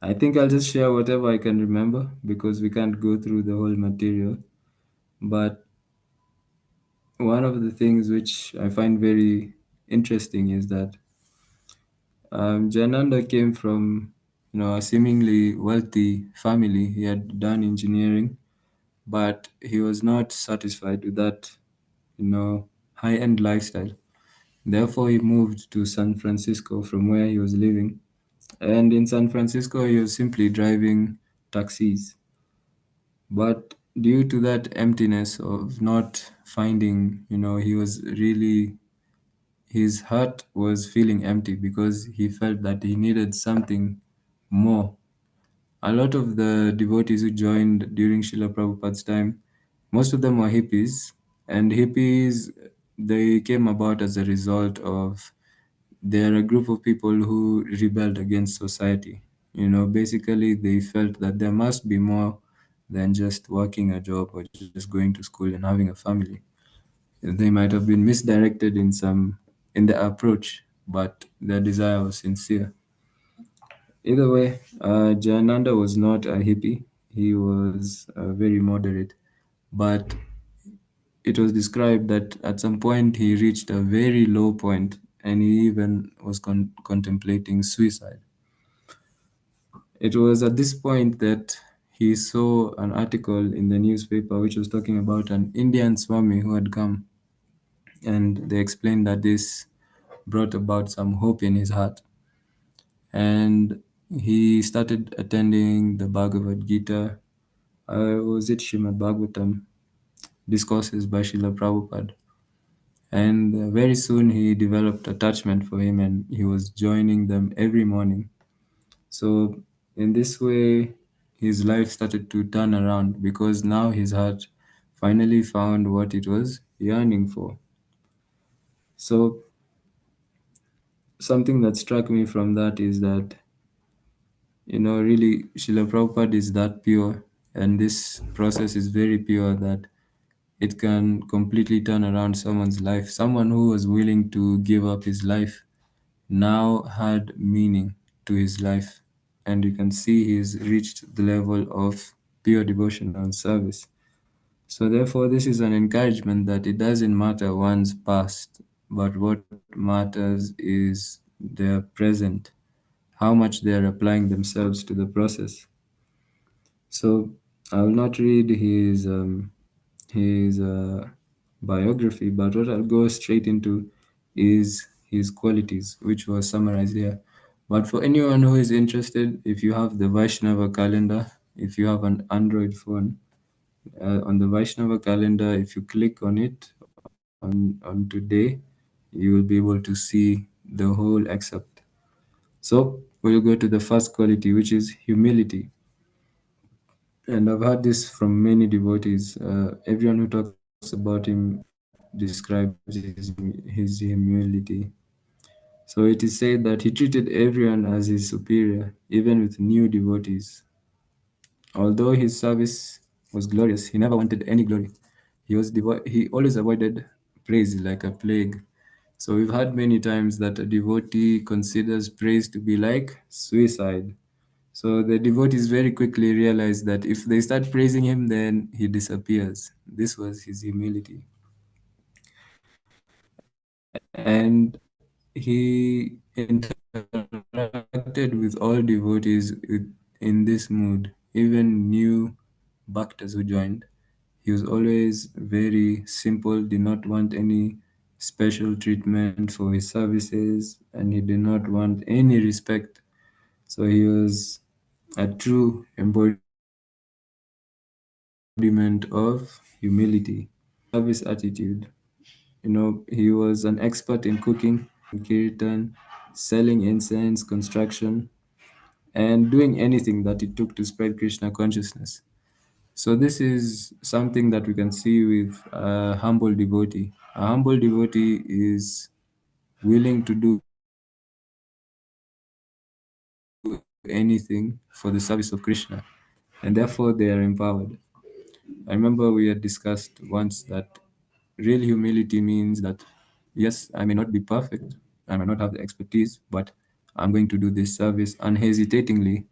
[SPEAKER 1] I think I'll just share whatever I can remember because we can't go through the whole material. But one of the things which I find very interesting is that Jayananda came from, a seemingly wealthy family. He had done engineering, but he was not satisfied with that, high-end lifestyle. Therefore, he moved to San Francisco from where he was living. And in San Francisco, he was simply driving taxis. But due to that emptiness of not finding, he was really, his heart was feeling empty because he felt that he needed something more. A lot of the devotees who joined during Srila Prabhupada's time, most of them were hippies. And hippies, they came about as a result of, they're a group of people who rebelled against society. Basically, they felt that there must be more than just working a job or just going to school and having a family. They might have been misdirected in their approach, but their desire was sincere. Either way, Jayananda was not a hippie. he was very moderate, but it was described that at some point he reached a very low point and he even was contemplating suicide. It was at this point that he saw an article in the newspaper which was talking about an Indian Swami who had come, and they explained that this brought about some hope in his heart. And he started attending the Bhagavad Gita, was it Shrimad Bhagavatam, discourses by Srila Prabhupada. And very soon he developed attachment for him and he was joining them every morning. So, in this way, his life started to turn around because now his heart finally found what it was yearning for. So, something that struck me from that is that, really, Srila Prabhupada is that pure, and this process is very pure that it can completely turn around someone's life. Someone who was willing to give up his life now had meaning to his life, and you can see he's reached the level of pure devotion and service. So, therefore, this is an encouragement that it doesn't matter one's past, but what matters is their present, how much they are applying themselves to the process. So, I will not read his biography, but what I'll go straight into is his qualities, which was summarized here. But for anyone who is interested, if you have the Vaishnava calendar, if you have an Android phone, on the Vaishnava calendar, if you click on it on today, you will be able to see the whole excerpt. So we'll go to the first quality, which is humility. And I've heard this from many devotees. Everyone who talks about him describes his humility. So it is said that he treated everyone as his superior, even with new devotees. Although his service was glorious, he never wanted any glory. He always avoided praise like a plague. So we've heard many times that a devotee considers praise to be like suicide. So the devotees very quickly realize that if they start praising him, then he disappears. This was his humility. And he interacted with all devotees in this mood, even new bhaktas who joined. He was always very simple, did not want any special treatment for his services, and he did not want any respect. So he was a true embodiment of humility, service attitude. He was an expert in cooking, kirtan, selling incense, construction, and doing anything that it took to spread Krishna consciousness. So this is something that we can see with a humble devotee. A humble devotee is willing to do anything for the service of Krishna, and therefore they are empowered. I remember we had discussed once that real humility means that, yes, I may not be perfect, I might not have the expertise, but I'm going to do this service unhesitatingly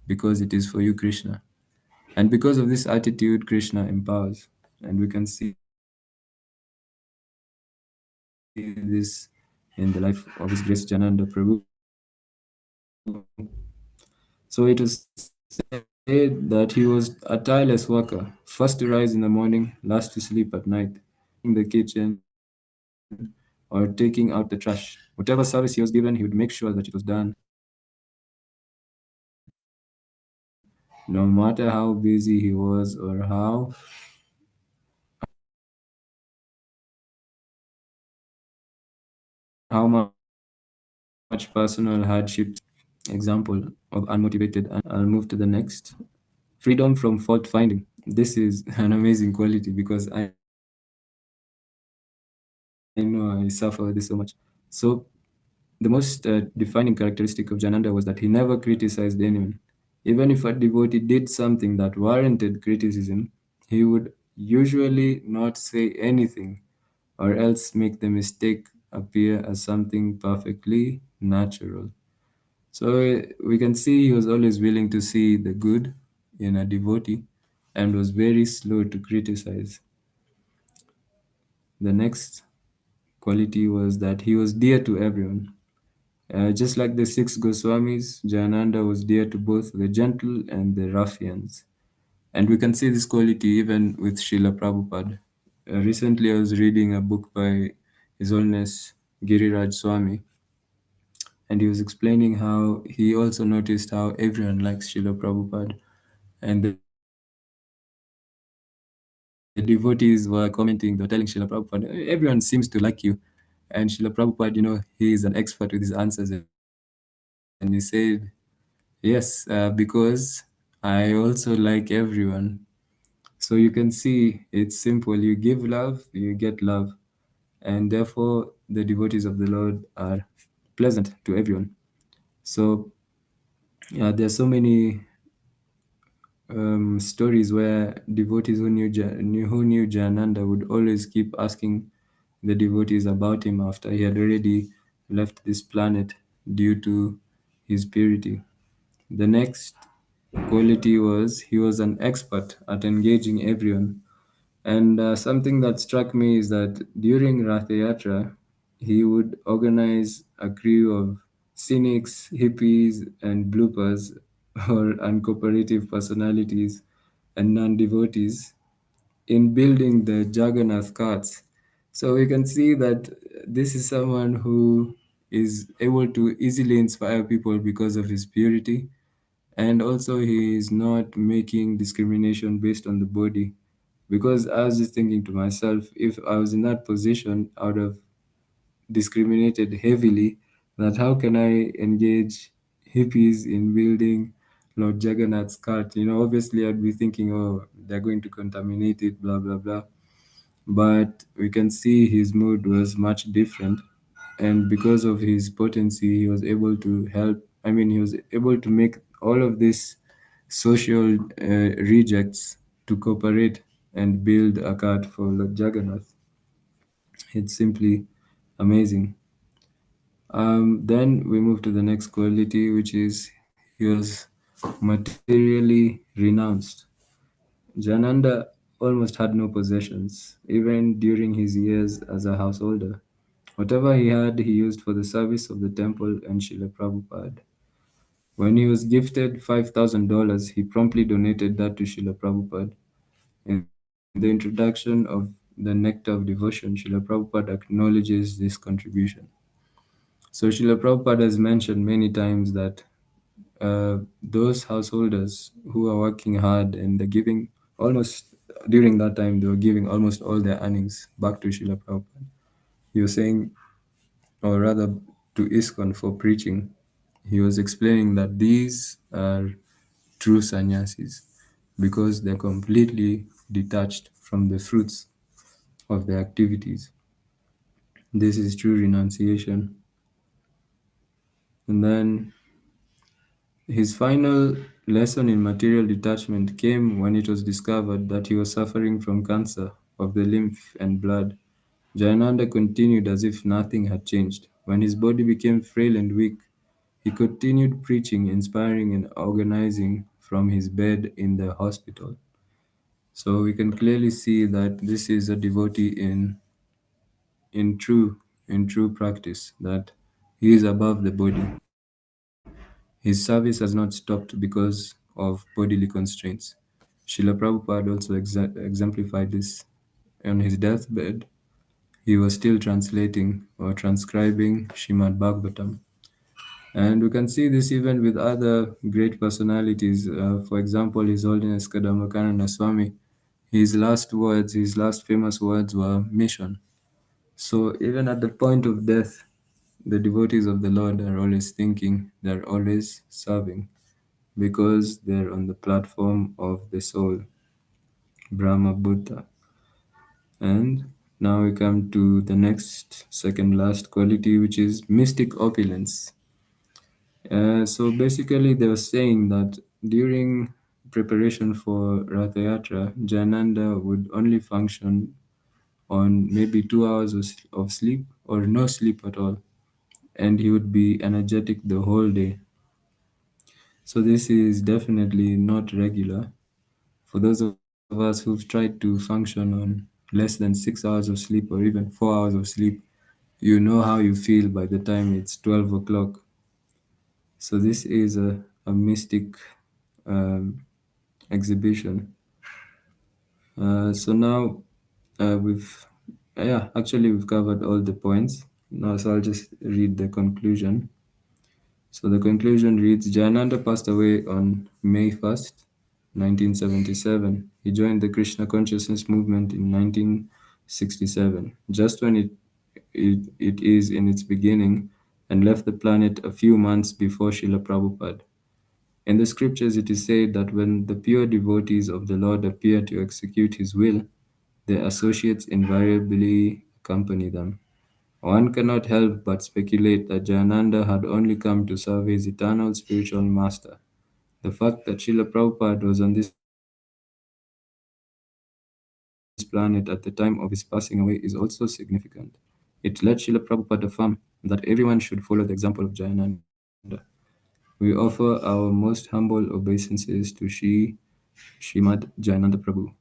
[SPEAKER 1] because it is for you, Krishna. And because of this attitude, Krishna empowers. And we can see this in the life of His Grace Jananda Prabhu. So it was said that he was a tireless worker, first to rise in the morning, last to sleep at night, in the kitchen or taking out the trash. Whatever service he was given, he would make sure that it was done, no matter how busy he was or how much personal hardship. Example of unmotivated. And I'll move to the next. Freedom from fault finding. This is an amazing quality because I know I suffer this so much. So the most defining characteristic of Jananda was that he never criticized anyone. Even if a devotee did something that warranted criticism, he would usually not say anything or else make the mistake appear as something perfectly natural. So we can see he was always willing to see the good in a devotee and was very slow to criticize. The next quality was that he was dear to everyone. Just like the six Goswamis, Jayananda was dear to both the gentle and the ruffians. And we can see this quality even with Srila Prabhupada. Recently, I was reading a book by His Holiness Giriraj Swami, and he was explaining how he also noticed how everyone likes Srila Prabhupada. And the devotees were commenting, they were telling Srila Prabhupada, everyone seems to like you. And Srila Prabhupada, he is an expert with his answers. And he said, yes, because I also like everyone. So you can see it's simple. You give love, you get love. And therefore, the devotees of the Lord are pleasant to everyone. So, yeah, there are so many stories where devotees who knew Jayananda would always keep asking the devotees about him after he had already left this planet due to his purity. The next quality was he was an expert at engaging everyone. And something that struck me is that during Rath Yatra, he would organize a crew of cynics, hippies, and bloopers, or uncooperative personalities and non devotees, in building the Jagannath carts. So we can see that this is someone who is able to easily inspire people because of his purity, and also he is not making discrimination based on the body. Because I was just thinking to myself, if I was in that position, I would have discriminated heavily that how can I engage hippies in building Lord Jagannath's cart? Obviously I'd be thinking, oh, they're going to contaminate it, blah, blah, blah. But we can see his mood was much different. And because of his potency, he was able to help. I mean, he was able to make all of these social rejects to cooperate and build a cart for Lord Jagannath. It's simply amazing. Then we move to the next quality, which is he was materially renounced. Jananda almost had no possessions, even during his years as a householder. Whatever he had, he used for the service of the temple and Srila Prabhupada. When he was gifted $5,000, he promptly donated that to Srila Prabhupada. In the introduction of the Nectar of Devotion, Srila Prabhupada acknowledges this contribution. So Srila Prabhupada has mentioned many times that those householders who are working hard and they're giving almost, during that time, they were giving almost all their earnings back to Srila Prabhupada. He was saying, or rather to ISKCON for preaching, he was explaining that these are true sannyasis because they're completely detached from the fruits of their activities. This is true renunciation. And then his final lesson in material detachment came when it was discovered that he was suffering from cancer of the lymph and blood. Jayananda continued as if nothing had changed. When his body became frail and weak, he continued preaching, inspiring, and organizing from his bed in the hospital. So we can clearly see that this is a devotee in true practice, that he is above the body. His service has not stopped because of bodily constraints. Srila Prabhupada also exemplified this. On his deathbed, he was still translating or transcribing Shrimad Bhagavatam. And we can see this even with other great personalities. For example, His Holiness Kadamakananda Swami, his last famous words were mission. So even at the point of death, the devotees of the Lord are always thinking, they're always serving, because they're on the platform of the soul, Brahma Buddha. And now we come to the next, second last quality, which is mystic opulence. So basically, they were saying that during preparation for Ratha Yatra, Jayananda would only function on maybe 2 hours of sleep or no sleep at all, and he would be energetic the whole day. So this is definitely not regular. For those of us who've tried to function on less than 6 hours of sleep or even 4 hours of sleep, you know how you feel by the time it's 12 o'clock. So this is a mystic um, exhibition. So now we've covered all the points. Now, so I'll just read the conclusion. So the conclusion reads, Jayananda passed away on May 1st, 1977. He joined the Krishna consciousness movement in 1967, just when it is in its beginning, and left the planet a few months before Srila Prabhupada. In the scriptures, it is said that when the pure devotees of the Lord appear to execute his will, their associates invariably accompany them. One cannot help but speculate that Jayananda had only come to serve his eternal spiritual master. The fact that Srila Prabhupada was on this planet at the time of his passing away is also significant. It let Srila Prabhupada affirm that everyone should follow the example of Jayananda. We offer our most humble obeisances to Srimad Jayananda Prabhu,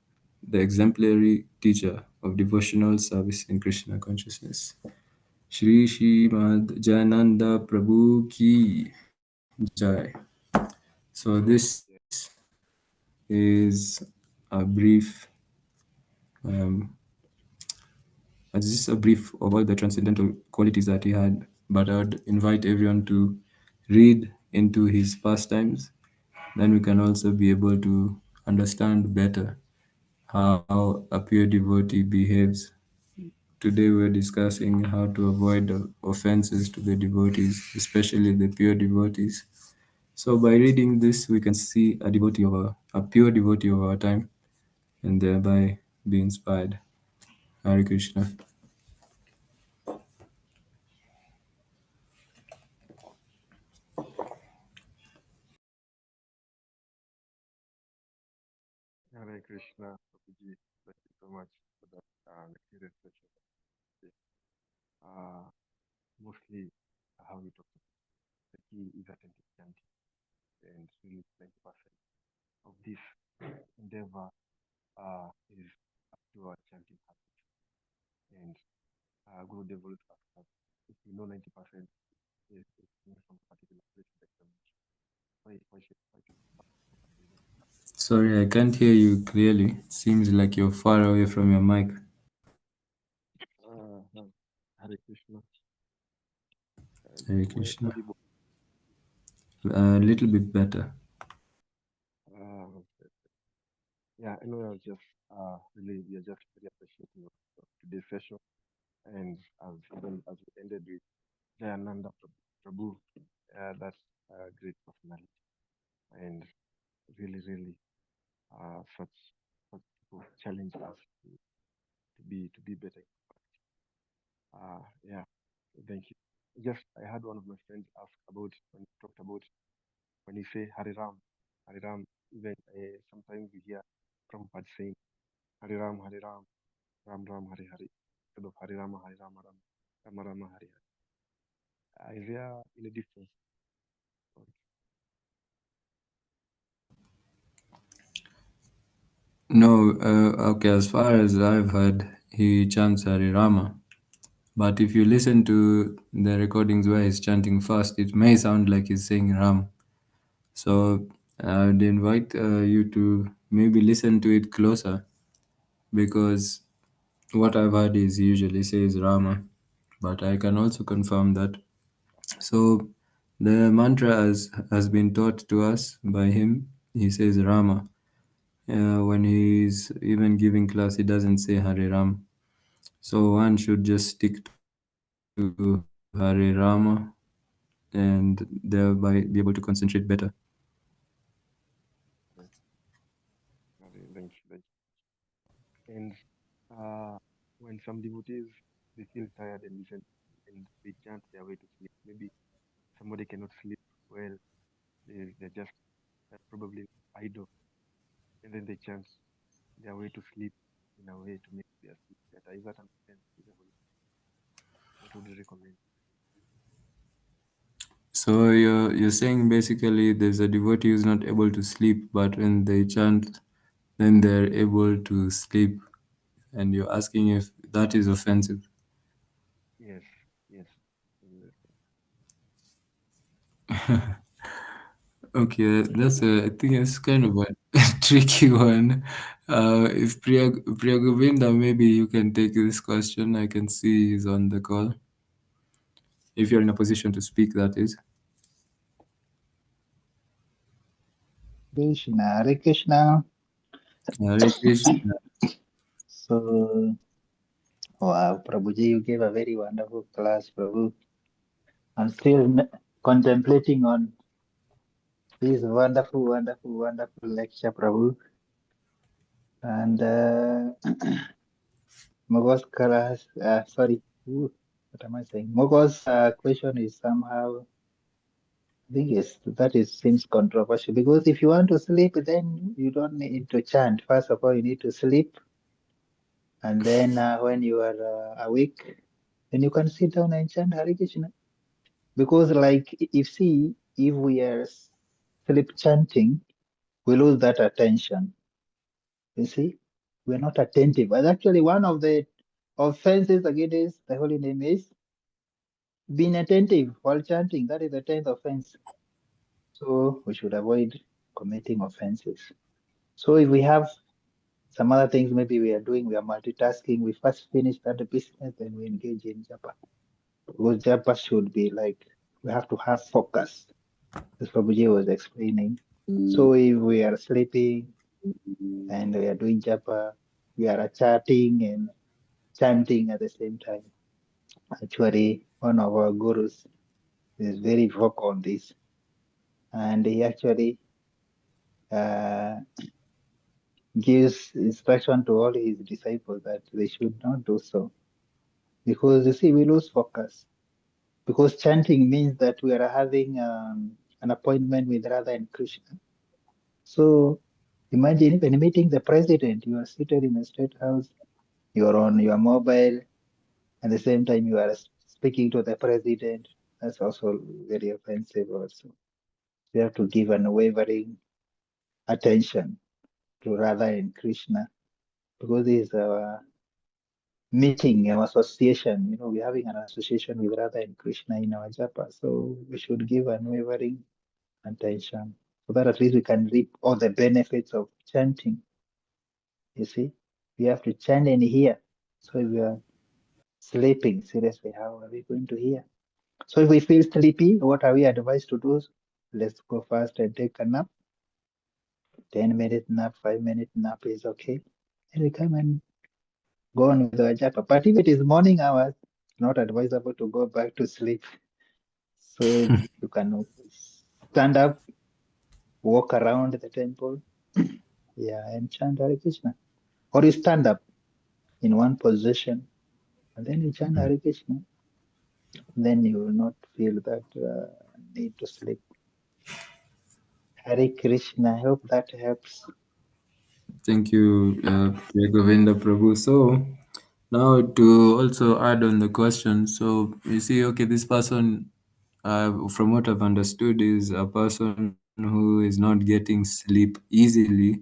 [SPEAKER 1] the exemplary teacher of devotional service in Krishna consciousness. Shri Shrimad Jayananda Prabhu Ki Jai. So this
[SPEAKER 2] Yeah.
[SPEAKER 1] is a brief um, this is a brief of all the transcendental qualities that he had, but I would invite everyone to read into his pastimes. Then we can also be able to understand better how a pure devotee behaves. Today we're discussing how to avoid the offenses to the devotees, especially the pure devotees. So by reading this, we can see a pure devotee of our time, and thereby be inspired. Hare Krishna.
[SPEAKER 2] Hare Krishna, Prabhuji. Thank you so much for that mysterious session. Yeah. Uh, Mostly how you talked about the key is attentive chanting, and really 90% of this endeavor is up to our chanting habit. And Guru Dev will ask us if you know 90% is coming from a particular place in the examination. Why should we start focusing on that?
[SPEAKER 1] Sorry, I can't hear you clearly. It seems like you're far away from your mic.
[SPEAKER 2] Hare Krishna.
[SPEAKER 1] Hare
[SPEAKER 2] Am I
[SPEAKER 1] Krishna.
[SPEAKER 2] audible?
[SPEAKER 1] A little bit better.
[SPEAKER 2] Okay. Yeah, I know I was just really we are just very appreciative of today's session, and as we ended with Jayananda Prabhu, that's a great personality, and really such people challenge us to be better. Yeah, thank you. Just I had one of my friends ask about when you talked about when you say Hari Ram, Hari Ram. Even sometimes we hear Prabhupada saying Hari Ram, Hari Ram, Ram Ram, Hari Hari, instead of Hari Rama, Hari Rama, Rama Rama, Hari Hari. Is there any difference?
[SPEAKER 1] No, okay, as far as I've heard, he chants Hare Rama. But if you listen to the recordings where he's chanting fast, it may sound like he's saying Ram. So I would invite you to maybe listen to it closer, because what I've heard is he usually says Rama, but I can also confirm that. So the mantra has been taught to us by him. He says Rama. When he's even giving class, he doesn't say Hare Ram. So one should just stick to Hare Rama and thereby be able to concentrate better.
[SPEAKER 2] Okay. Thank you. And uh, when some devotees they feel tired and listen and they chant their way to sleep, maybe somebody cannot sleep well, they're just probably idle, and then they chant their way to sleep in a way to make their sleep better. Is that understand? What would you recommend?
[SPEAKER 1] So you're saying basically there's a devotee who's not able to sleep, but when they chant, then they're able to sleep, and you're asking if that is offensive.
[SPEAKER 2] Yes, yes. Yes.
[SPEAKER 1] Okay, that's I think it's kind of a tricky one. If Priya Govinda, maybe you can take this question. I can see he's on the call. If you're in a position to speak, that is.
[SPEAKER 6] Krishna, Hare Krishna.
[SPEAKER 1] Hare Krishna.
[SPEAKER 6] So, wow, Prabhuji, you gave a very wonderful class, Prabhu. I'm still contemplating on this wonderful, wonderful, wonderful lecture, Prabhu. And Mogo's class, sorry, what am I saying? Mogo's question is somehow, I think seems controversial because if you want to sleep, then you don't need to chant. First of all, you need to sleep. And then when you are awake, then you can sit down and chant Hare Krishna. Because like if we are sleep chanting, we lose that attention. You see, we're not attentive. But actually one of the offenses against the holy name is being attentive while chanting. That is the 10th offense. So we should avoid committing offenses. So if we have some other things maybe we are doing, we are multitasking, we first finish that business, then we engage in japa. Because japa should be like, we have to have focus, as Prabhuji was explaining. So if we are sleeping and we are doing japa, we are chatting and chanting at the same time. Actually, one of our gurus is very vocal on this. And he actually gives instruction to all his disciples that they should not do so. Because you see, we lose focus. Because chanting means that we are having an appointment with Radha and Krishna. So imagine when meeting the president, you are seated in a state house, you are on your mobile, at the same time you are speaking to the president. That's also very offensive also. You have to give unwavering attention to Radha and Krishna because this is our meeting, our association. You know, we're having an association with Radha and Krishna in our japa. So we should give unwavering attention so that at least we can reap all the benefits of chanting. You see, we have to chant and hear. So if we are sleeping, seriously, how are we going to hear? So if we feel sleepy, what are we advised to do? Let's go fast and take a nap. 10-minute nap, 5-minute nap is okay. And we come and go on with our japa. But if it is morning hours, it's not advisable to go back to sleep. So you can stand up, walk around the temple, yeah, and chant Hare Krishna. Or you stand up in one position and then you chant Hare Krishna. Then you will not feel that need to sleep. Hare Krishna. I hope that helps.
[SPEAKER 1] Thank you, Priya Govinda Prabhu. So now to also add on the question, so you see, okay, this person, from what I've understood, is a person who is not getting sleep easily,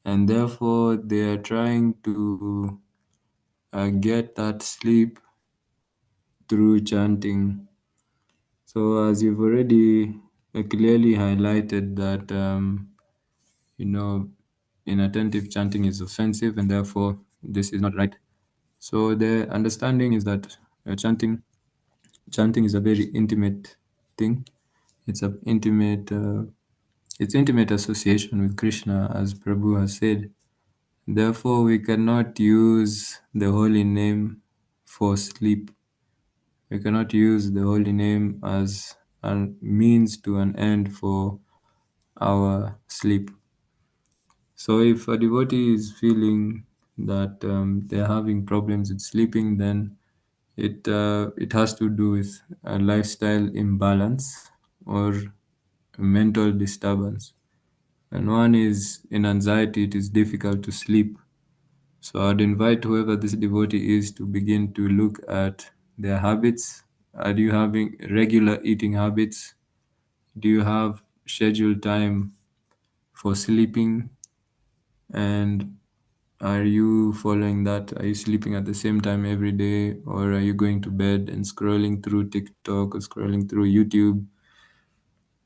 [SPEAKER 1] and therefore they are trying to get that sleep through chanting. So as you've already clearly highlighted that, you know, inattentive chanting is offensive, and therefore this is not right. So the understanding is that chanting is a very intimate thing. It's a intimate, it's intimate association with Krishna, as Prabhu has said. Therefore, we cannot use the holy name for sleep. We cannot use the holy name as a means to an end for our sleep. So if a devotee is feeling that they're having problems with sleeping, then it has to do with a lifestyle imbalance or a mental disturbance. And one is in anxiety, it is difficult to sleep. So I'd invite whoever this devotee is to begin to look at their habits Are you having regular eating habits? Do you have scheduled time for sleeping? And are you following that? Are you sleeping at the same time every day, or are you going to bed and scrolling through TikTok or scrolling through YouTube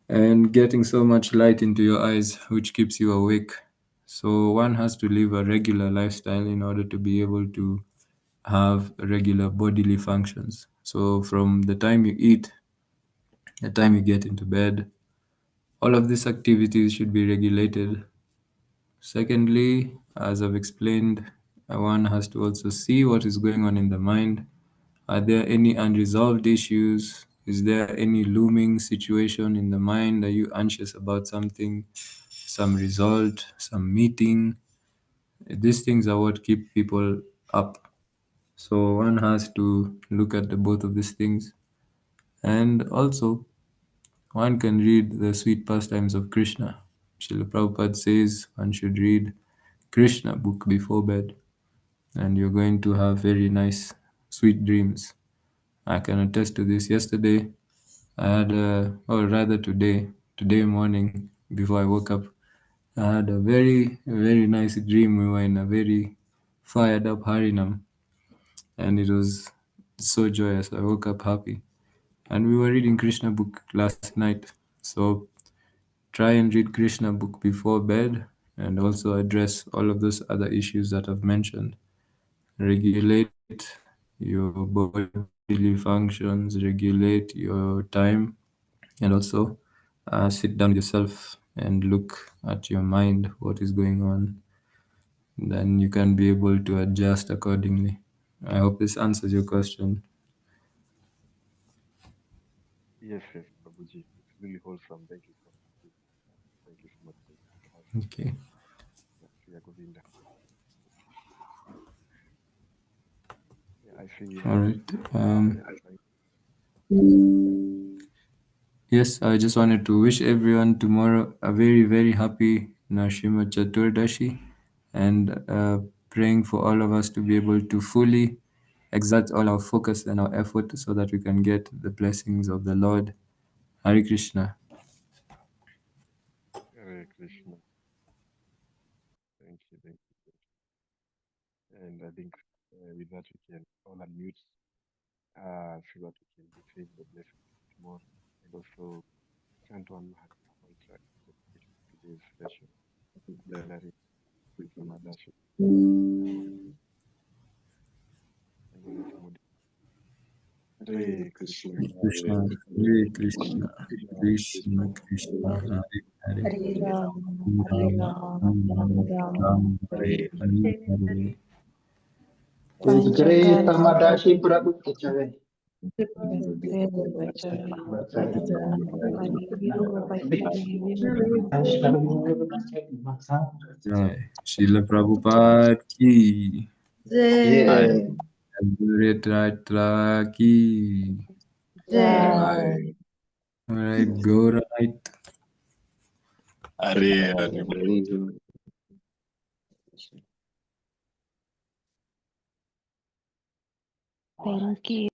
[SPEAKER 1] and getting so much light into your eyes, which keeps you awake? So one has to live a regular lifestyle in order to be able to have regular bodily functions. So from the time you eat, the time you get into bed, all of these activities should be regulated. Secondly, as I've explained, one has to also see what is going on in the mind. Are there any unresolved issues? Is there any looming situation in the mind? Are you anxious about something, some result, some meeting? These things are what keep people up. So one has to look at the both of these things. And also, one can read the sweet pastimes of Krishna. Srila Prabhupada says one should read Krishna book before bed, and you're going to have very nice, sweet dreams. I can attest to this. Yesterday, I had or rather today morning, before I woke up, I had a very, very nice dream. We were in a very fired up Harinam, and it was so joyous. I woke up happy. And we were reading Krishna book last night. So try and read Krishna book before bed and also address all of those other issues that I've mentioned. Regulate your bodily functions, regulate your time, and also sit down with yourself and look at your mind, what is going on. Then you can be able to adjust accordingly. I hope this answers your question.
[SPEAKER 2] Yes, yes, Prabhuji. It's really wholesome. Thank you so much. Thank you so much for us.
[SPEAKER 1] Okay.
[SPEAKER 2] Yeah, Govinda. Yeah, I see we
[SPEAKER 1] All
[SPEAKER 2] have
[SPEAKER 1] right.
[SPEAKER 2] trying.
[SPEAKER 1] Yes, I just wanted to wish everyone tomorrow a very, very happy Nashima Chaturdashi, and praying for all of us to be able to fully exert all our focus and our effort so that we can get the blessings of the Lord. Hare Krishna.
[SPEAKER 2] Hare Krishna. Thank you, thank you. And I think with that we can all unmute so that we can receive the blessing tomorrow and also chant one mantra for today's session. Hare SamaDarshi and then it's Modi. Hare Krishna.
[SPEAKER 1] Krishna, Hare Krishna, Krishna Krishna, Hare Hare,
[SPEAKER 5] Hare Ram, Hare
[SPEAKER 1] Ram
[SPEAKER 5] Ram,
[SPEAKER 1] Ram,
[SPEAKER 5] Ram Ram,
[SPEAKER 1] Ram
[SPEAKER 5] Hare
[SPEAKER 1] Ram, Hare Hare.
[SPEAKER 6] His grace,
[SPEAKER 5] Panchakarma
[SPEAKER 6] Samadashi Prabhu.
[SPEAKER 1] Jai. Srila Prabhupada ki.
[SPEAKER 6] Yeah.
[SPEAKER 1] Advaita ki.
[SPEAKER 5] Jai.
[SPEAKER 1] All right, go right.
[SPEAKER 3] Hare Hare.
[SPEAKER 4] Thank you.